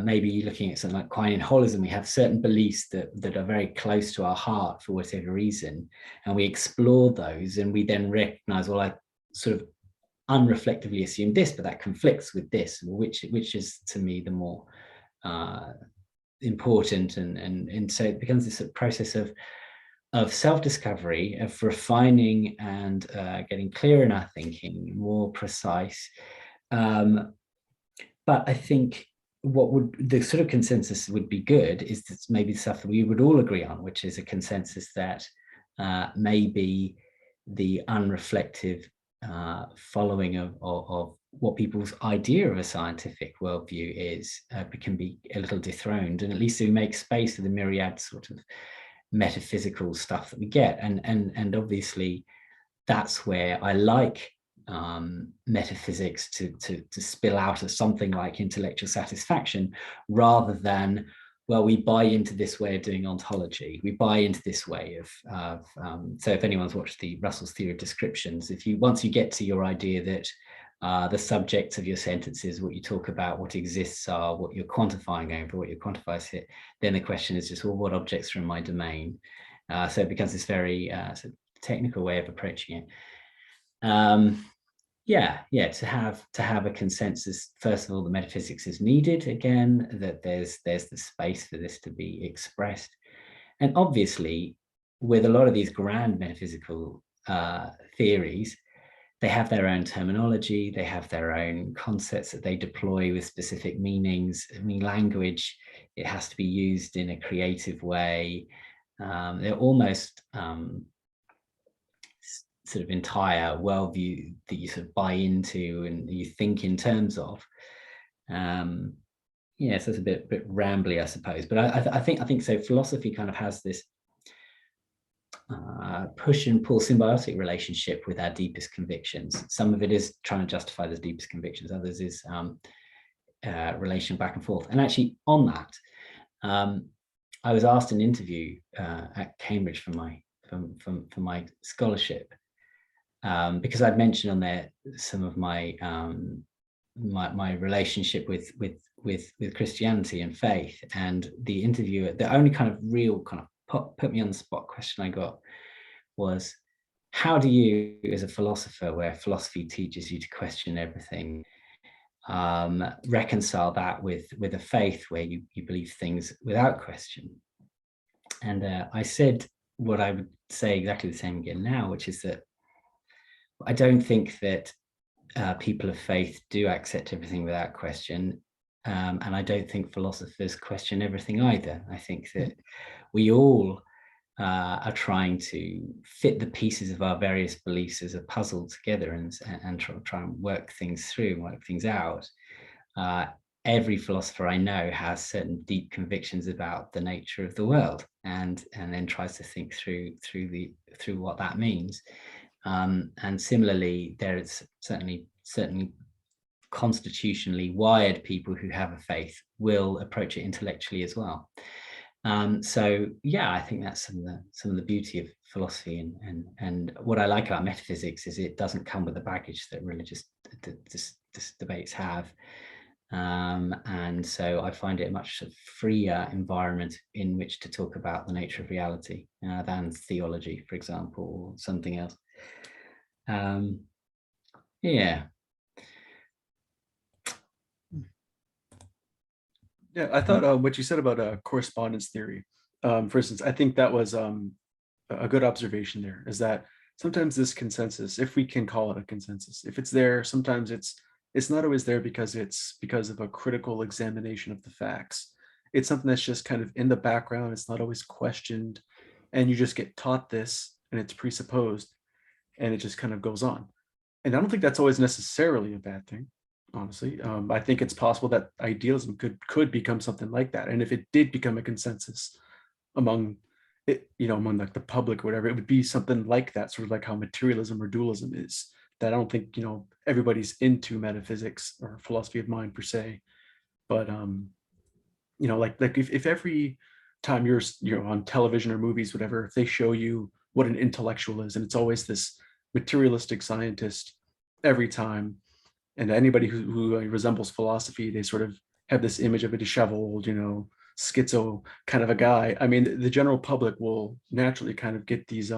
maybe looking at something like Aquinas holism, we have certain beliefs that are very close to our heart for whatever reason, and we explore those, and we then recognize, well, I sort of unreflectively assume this, but that conflicts with this, which is to me the more important, and so it becomes this process of self-discovery, of refining and getting clear in our thinking, more precise. But I think the sort of consensus would be good is that maybe stuff that we would all agree on, which is a consensus that maybe the unreflective following of what people's idea of a scientific worldview is can be a little dethroned, and at least we make space for the myriad sort of metaphysical stuff that we get. And obviously that's where I like metaphysics to spill out as something like intellectual satisfaction, rather than, well, we buy into this way of doing ontology. We buy into this way of so if anyone's watched the Russell's theory of descriptions, once you get to your idea that the subjects of your sentences, what you talk about, what exists are, what you're quantifying over, what you quantify is here, then the question is just, well, what objects are in my domain? So it becomes this very sort of technical way of approaching it. To have a consensus. First of all, the metaphysics is needed again, that there's the space for this to be expressed. And obviously, with a lot of these grand metaphysical theories, they have their own terminology, they have their own concepts that they deploy with specific meanings. I mean, language, it has to be used in a creative way. They're almost sort of entire worldview that you sort of buy into and you think in terms of. So it's a bit rambly, I suppose, but I think so. Philosophy kind of has this push and pull symbiotic relationship with our deepest convictions. Some of it is trying to justify those deepest convictions. Others is relation back and forth. And actually, on that, I was asked an interview at Cambridge for my scholarship. Because I'd mentioned on there some of my my relationship with Christianity and faith, and the interviewer, the only kind of real kind of put me on the spot question I got was, how do you, as a philosopher, where philosophy teaches you to question everything, reconcile that with a faith where you believe things without question? And I said what I would say exactly the same again now, which is that I don't think that people of faith do accept everything without question. And I don't think philosophers question everything either. I think that we all are trying to fit the pieces of our various beliefs as a puzzle together and try and work things through and work things out. Every philosopher I know has certain deep convictions about the nature of the world, and then tries to think through what that means. And similarly, there is certainly constitutionally wired people who have a faith will approach it intellectually as well. So yeah, I think that's some of the beauty of philosophy, and what I like about metaphysics is it doesn't come with the baggage that religious debates have. And so I find it a much freer environment in which to talk about the nature of reality than theology, for example, or something else. Yeah, I thought what you said about correspondence theory, for instance, I think that was a good observation there, is that sometimes this consensus, if we can call it a consensus, if it's there, sometimes it's not always there because it's because of a critical examination of the facts. It's something that's just kind of in the background. It's not always questioned, and you just get taught this and it's presupposed, and it just kind of goes on. And I don't think that's always necessarily a bad thing, honestly. I think it's possible that idealism could become something like that. And if it did become a consensus among it, among like the public or whatever, it would be something like that, sort of like how materialism or dualism is. That I don't think, everybody's into metaphysics or philosophy of mind per se, but like if every time you're on television or movies, whatever, if they show you what an intellectual is, and it's always this materialistic scientist every time, and anybody who resembles philosophy, they sort of have this image of a disheveled, schizo kind of a guy. I mean, the general public will naturally kind of get these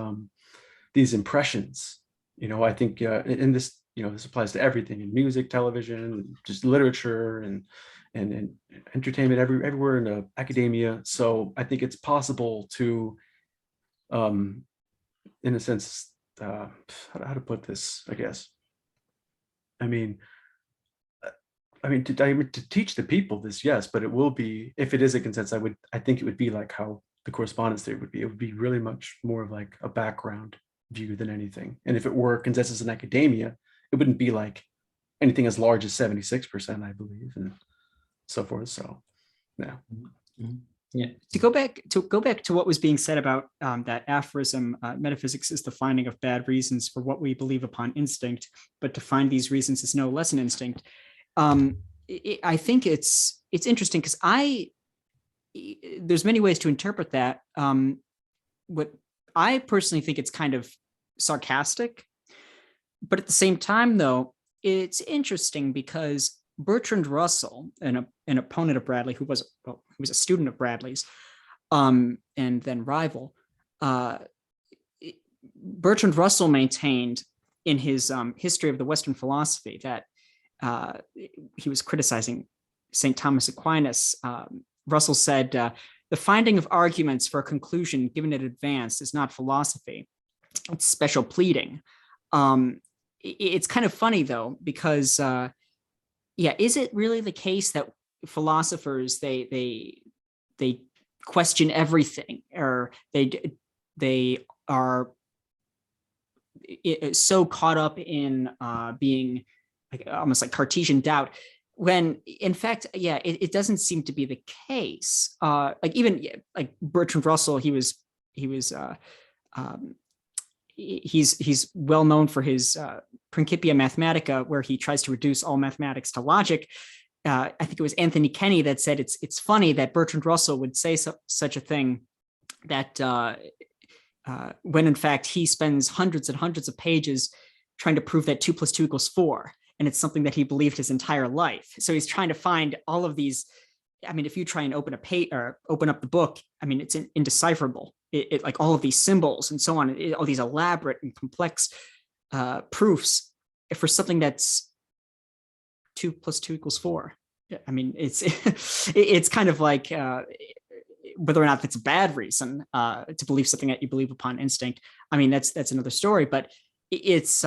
impressions. I think in this, this applies to everything, in music, television, just literature, and entertainment, everywhere in academia. So I think it's possible to, in a sense, how to put this, I guess. I mean, to teach the people this, yes, but it will be, if it is a consensus, I think it would be like how the correspondence theory would be. It would be really much more of like a background view than anything. And if it were consensus in academia, it wouldn't be like anything as large as 76%, I believe, and so forth. So, yeah. Mm-hmm. Yeah. To go back to what was being said about that aphorism, metaphysics is the finding of bad reasons for what we believe upon instinct, but to find these reasons is no less an instinct. I think it's interesting because there's many ways to interpret that. What I personally think it's kind of sarcastic, but at the same time, though, it's interesting because Bertrand Russell, an opponent of Bradley, who was a student of Bradley's, and then rival, Bertrand Russell maintained in his History of the Western Philosophy that he was criticizing St. Thomas Aquinas. Russell said, the finding of arguments for a conclusion given in advance is not philosophy, it's special pleading. It's kind of funny, though, because is it really the case that philosophers they question everything, or they are so caught up in being almost like Cartesian doubt, when in fact, it doesn't seem to be the case. Like even like Bertrand Russell, he's well known for his Principia Mathematica, where he tries to reduce all mathematics to logic. I think it was Anthony Kenny that said it's funny that Bertrand Russell would say such a thing, that when in fact he spends hundreds and hundreds of pages trying to prove that 2 + 2 = 4, and it's something that he believed his entire life. So he's trying to find all of these. I mean, if you try and open up the book, I mean, it's indecipherable. It like all of these symbols and so on, all these elaborate and complex proofs for something that's 2 + 2 = 4. I mean, it's kind of like whether or not that's a bad reason to believe something that you believe upon instinct. I mean, that's another story. But it's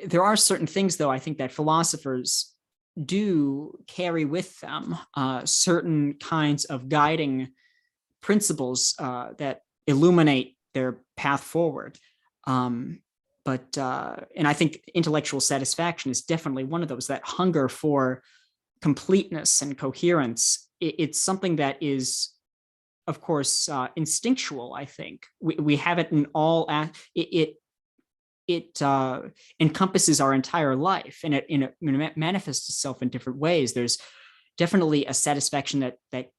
there are certain things, though, I think that philosophers do carry with them certain kinds of guiding principles that illuminate their path forward. And I think intellectual satisfaction is definitely one of those, that hunger for completeness and coherence. It's something that is, of course, instinctual. I think we have it in all. It encompasses our entire life, and it manifests itself in different ways. There's definitely a satisfaction that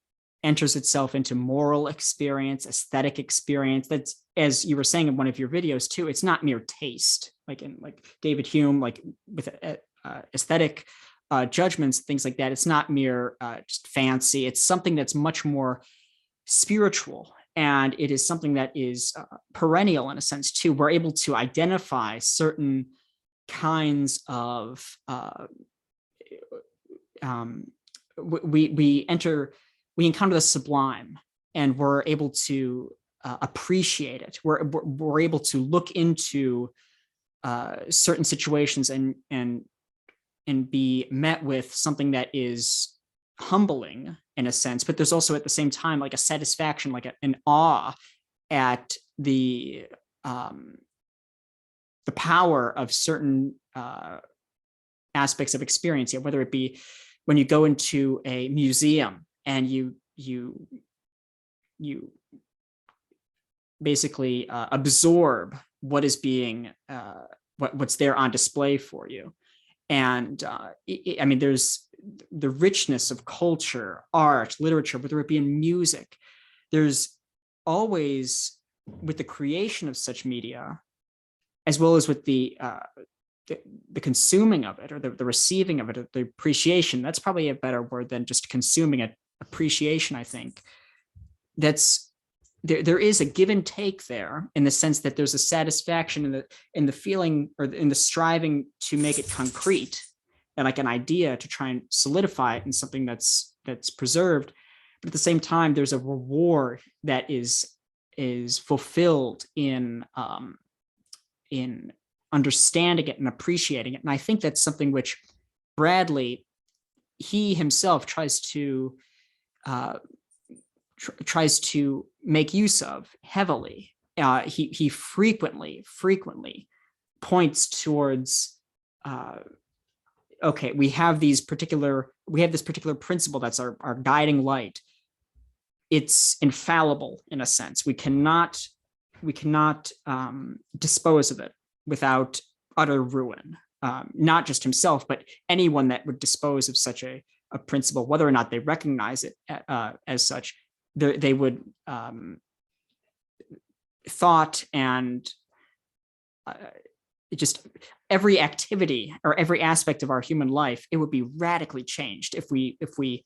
enters itself into moral experience, aesthetic experience. That's, as you were saying in one of your videos too, it's not mere taste, like David Hume, like with aesthetic judgments, things like that. It's not mere just fancy. It's something that's much more spiritual. And it is something that is perennial in a sense too. We're able to identify certain kinds of we encounter the sublime, and we're able to appreciate it. We're able to look into certain situations and be met with something that is humbling in a sense, but there's also at the same time like a satisfaction, like an awe at the power of certain aspects of experience. Whether it be when you go into a museum and you basically absorb what is being what's there on display for you. And I mean, there's the richness of culture, art, literature, whether it be in music. There's always, with the creation of such media, as well as with the consuming of it, or the receiving of it, or the appreciation. That's probably a better word than just consuming it. Appreciation, I think. That's there is a give and take there, in the sense that there's a satisfaction in the feeling, or in the striving to make it concrete, and like an idea to try and solidify it in something that's preserved. But at the same time, there's a reward that is fulfilled in understanding it and appreciating it. And I think that's something which Bradley, he himself tries to make use of heavily. he frequently points towards, okay, we have this particular principle that's our guiding light. It's infallible in a sense. We cannot dispose of it without utter ruin. Not just himself, but anyone that would dispose of such a principle, whether or not they recognize it as such, they would thought and just every activity or every aspect of our human life, it would be radically changed if we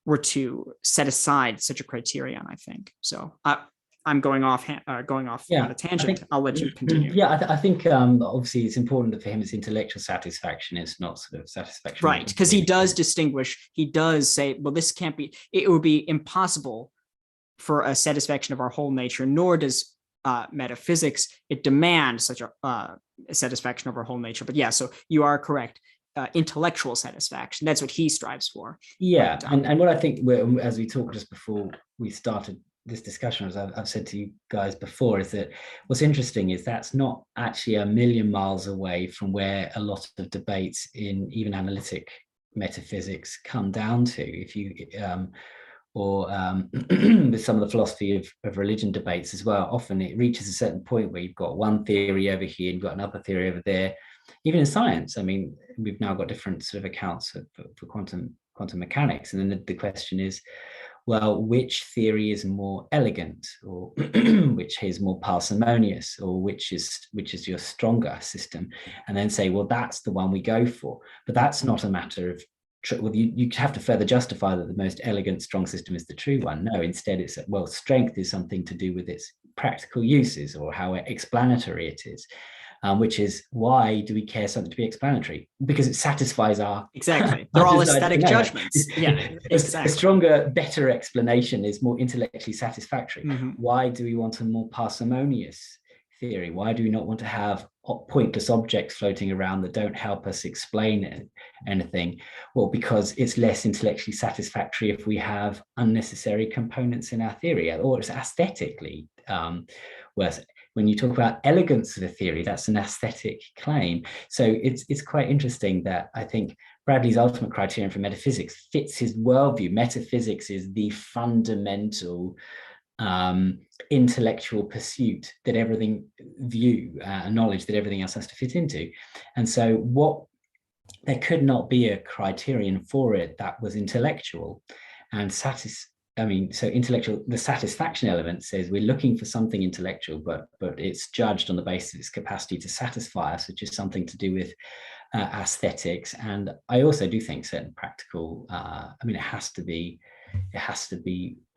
were to set aside such a criterion, I think. So I'm going off on a tangent. I'll let you continue. Yeah, I think obviously it's important that for him it's intellectual satisfaction. It's not sort of satisfaction. Right, because he does distinguish. He does say, well, this can't be. It would be impossible for a satisfaction of our whole nature, nor does metaphysics. It demands such a satisfaction of our whole nature. But yeah, so you are correct. Intellectual satisfaction. That's what he strives for. Yeah, and what I think, as we talked just before we started this discussion, as I've said to you guys before, is that what's interesting is that's not actually a million miles away from where a lot of debates in even analytic metaphysics come down to. If you with some of the philosophy of religion debates as well, often it reaches a certain point where you've got one theory over here, you've got another theory over there. Even in science, I mean, we've now got different sort of accounts for quantum mechanics, and then the question is, well, which theory is more elegant, or which is more parsimonious, or which is your stronger system, and then say, well, that's the one we go for. But that's not a matter of, well, you have to further justify that the most elegant, strong system is the true one. No, instead it's, well, strength is something to do with its practical uses or how explanatory it is. Which is, why do we care something to be explanatory? Because it satisfies our exactly. They're all aesthetic judgments. Yeah, exactly. A stronger, better explanation is more intellectually satisfactory. Mm-hmm. Why do we want a more parsimonious theory? Why do we not want to have pointless objects floating around that don't help us explain anything? Well, because it's less intellectually satisfactory if we have unnecessary components in our theory, or it's aesthetically worse. When you talk about elegance of a theory, that's an aesthetic claim. So it's quite interesting that I think Bradley's ultimate criterion for metaphysics fits his worldview. Metaphysics is the fundamental intellectual pursuit that everything knowledge that everything else has to fit into. And so there could not be a criterion for it that was intellectual and the satisfaction element says we're looking for something intellectual, but it's judged on the basis of its capacity to satisfy us, which is something to do with aesthetics. And I also do think certain practical, it has to be,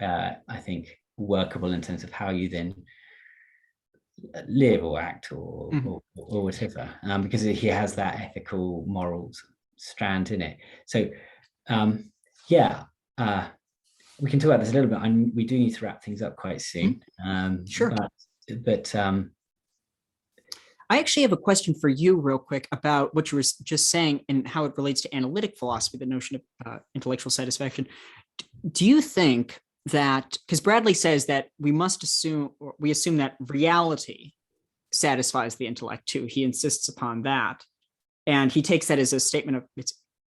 I think, workable in terms of how you then live or act or whatever, because he has that ethical, moral strand in it. So, we can talk about this a little bit. We do need to wrap things up quite soon. Sure. But I actually have a question for you real quick about what you were just saying and how it relates to analytic philosophy, the notion of intellectual satisfaction. Do you think that, because Bradley says that we assume that reality satisfies the intellect too. He insists upon that. And he takes that as a statement of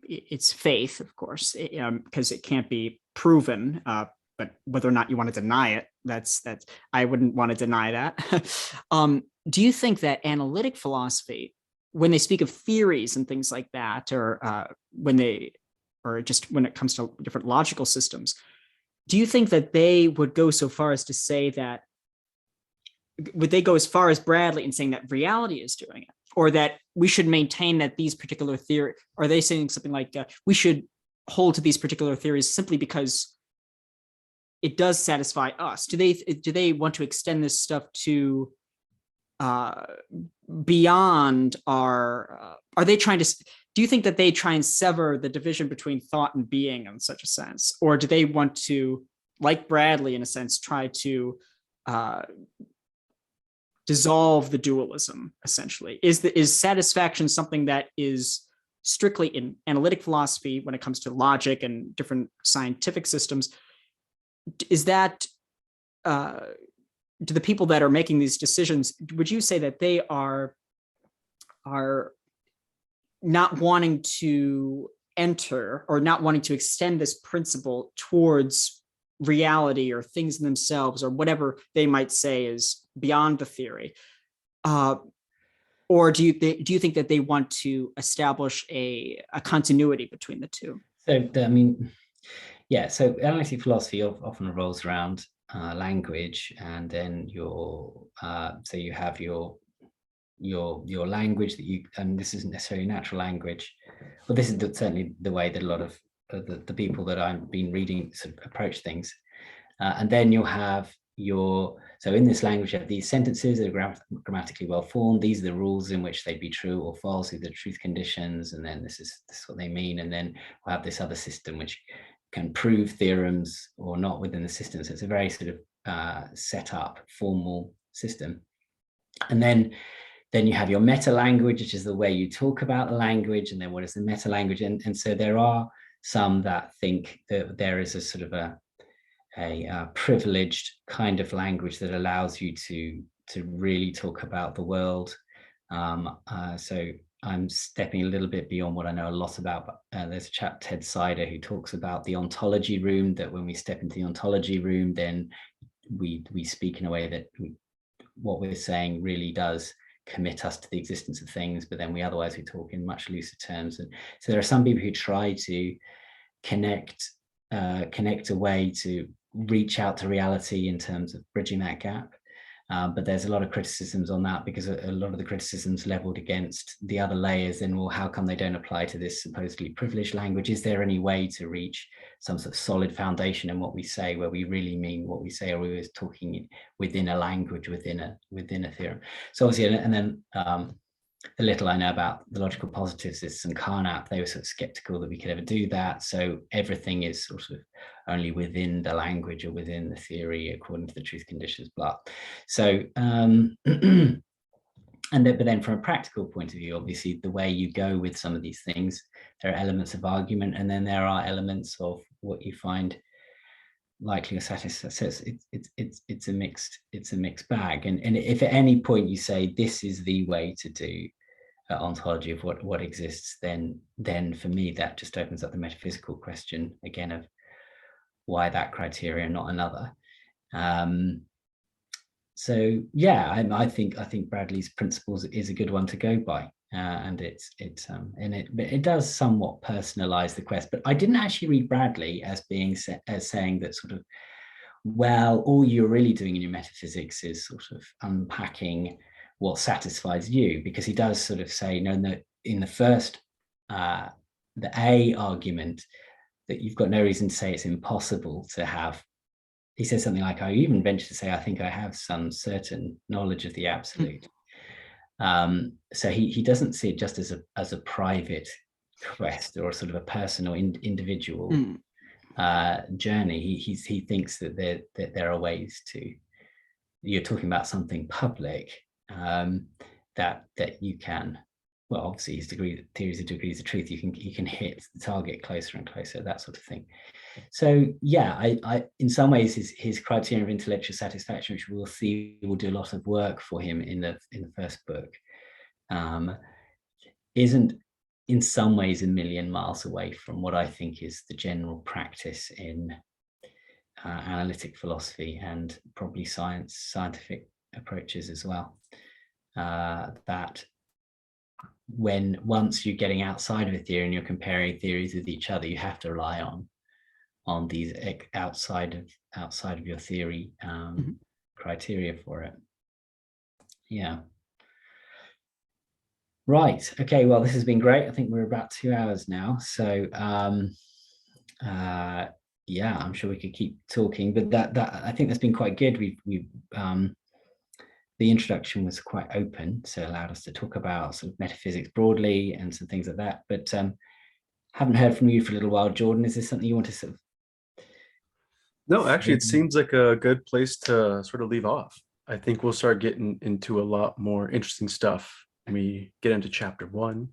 it's faith, of course, because it can't be proven, but whether or not you want to deny it, that's I wouldn't want to deny that. Do you think that analytic philosophy, when they speak of theories and things like that, or when it comes to different logical systems, do you think that they would go so far as to say that, would they go as far as Bradley in saying that reality is doing it, or that we should maintain that these particular theories, are they saying something like we should hold to these particular theories simply because it does satisfy us? Do they want to extend this stuff to beyond our? Are they trying to? Do you think that they try and sever the division between thought and being in such a sense, or do they want to, like Bradley, in a sense, try to dissolve the dualism? Essentially, is satisfaction something that is strictly in analytic philosophy when it comes to logic and different scientific systems? Is that to the people that are making these decisions, would you say that they are not wanting to enter or not wanting to extend this principle towards reality or things in themselves or whatever they might say is beyond the theory? Or do you think that they want to establish a continuity between the two? So, I mean, yeah, so analytic philosophy often revolves around language, and then so you have your language that you, and this isn't necessarily natural language. Well, this is certainly the way that a lot of the people that I've been reading sort of approach things. And then you'll have so in this language, you have these sentences that are grammatically well formed. These are the rules in which they'd be true or false, these are the truth conditions, and then this is what they mean. And then we'll have this other system which can prove theorems or not within the system. So it's a very sort of set up, formal system. And then you have your meta language, which is the way you talk about the language. And then what is the meta language? And so there are some that think that there is a sort of a privileged kind of language that allows you to really talk about the world. So I'm stepping a little bit beyond what I know a lot about, but there's a chap, Ted Sider, who talks about the ontology room, that when we step into the ontology room, then we speak in a way that what we're saying really does commit us to the existence of things, but then we talk in much looser terms. And so there are some people who try to connect a way to reach out to reality in terms of bridging that gap. But there's a lot of criticisms on that, because a lot of the criticisms leveled against the other layers, and well, how come they don't apply to this supposedly privileged language? Is there any way to reach some sort of solid foundation in what we say, where we really mean what we say, or we were talking within a language, within a theorem? So obviously, and then the little I know about the logical positivists and Carnap, they were sort of skeptical that we could ever do that. So everything is sort of only within the language or within the theory, according to the truth conditions, blah. So, but then from a practical point of view, obviously, the way you go with some of these things, there are elements of argument, and then there are elements of what you find likely or satisfactory. So it's a mixed bag. And if at any point you say this is the way to do ontology of what exists, then for me that just opens up the metaphysical question again of why that criteria and not another. So yeah, I think Bradley's principles is a good one to go by, and it does somewhat personalize the quest. But I didn't actually read Bradley as saying that sort of, well, all you're really doing in your metaphysics is sort of unpacking what satisfies you, because he does sort of say, no, in the first, the A argument, that you've got no reason to say it's impossible to have. He says something like, I even venture to say, I think I have some certain knowledge of the absolute. So he doesn't see it just as a private quest or sort of a personal individual journey. He thinks that there are ways to, you're talking about something public, that you can, well, obviously his theories of degrees of truth, you can hit the target closer and closer, that sort of thing. So yeah, I in some ways his criterion of intellectual satisfaction, which we'll see will do a lot of work for him in the first book, isn't in some ways a million miles away from what I think is the general practice in analytic philosophy and probably scientific approaches as well. That once you're getting outside of a theory and you're comparing theories with each other, you have to rely on these outside of your theory criteria for it. Yeah. Right. Okay. Well, this has been great. I think we're about 2 hours now. So yeah, I'm sure we could keep talking, but that I think that's been quite good. We've the introduction was quite open, so it allowed us to talk about sort of metaphysics broadly and some things like that. But haven't heard from you for a little while, Jordan. Is this something you want to sort of? No, actually, it seems like a good place to sort of leave off. I think we'll start getting into a lot more interesting stuff when we get into chapter 1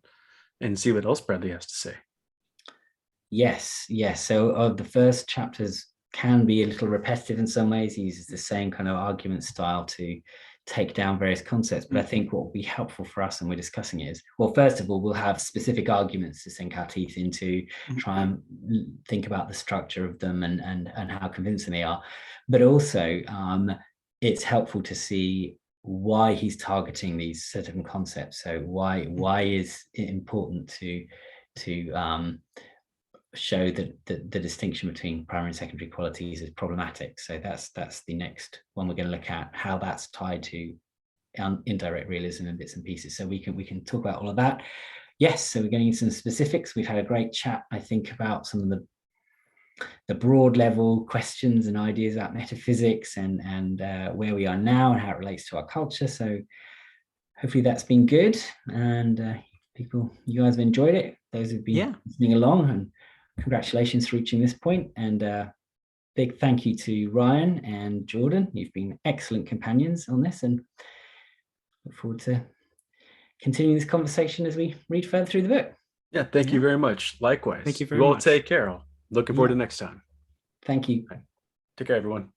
and see what else Bradley has to say. Yes. So of the first chapters can be a little repetitive in some ways. He uses the same kind of argument style to take down various concepts. But I think what will be helpful for us, and we're discussing it, is, well, first of all, we'll have specific arguments to sink our teeth into, try and think about the structure of them and how convincing they are. But also, it's helpful to see why he's targeting these certain concepts. So why is it important to show that the distinction between primary and secondary qualities is problematic. So that's the next one we're going to look at, how that's tied to indirect realism and bits and pieces. So we can talk about all of that. Yes, so we're getting into some specifics. We've had a great chat, I think, about some of the broad level questions and ideas about metaphysics and where we are now and how it relates to our culture. So hopefully that's been good, and you guys have enjoyed it. Those who've been listening along, and congratulations for reaching this point. And big thank you to Ryan and Jordan. You've been excellent companions on this, and look forward to continuing this conversation as we read further through the book. Yeah, thank you very much. Likewise. Thank you very much. Take care. Looking forward to next time. Thank you. Take care, everyone.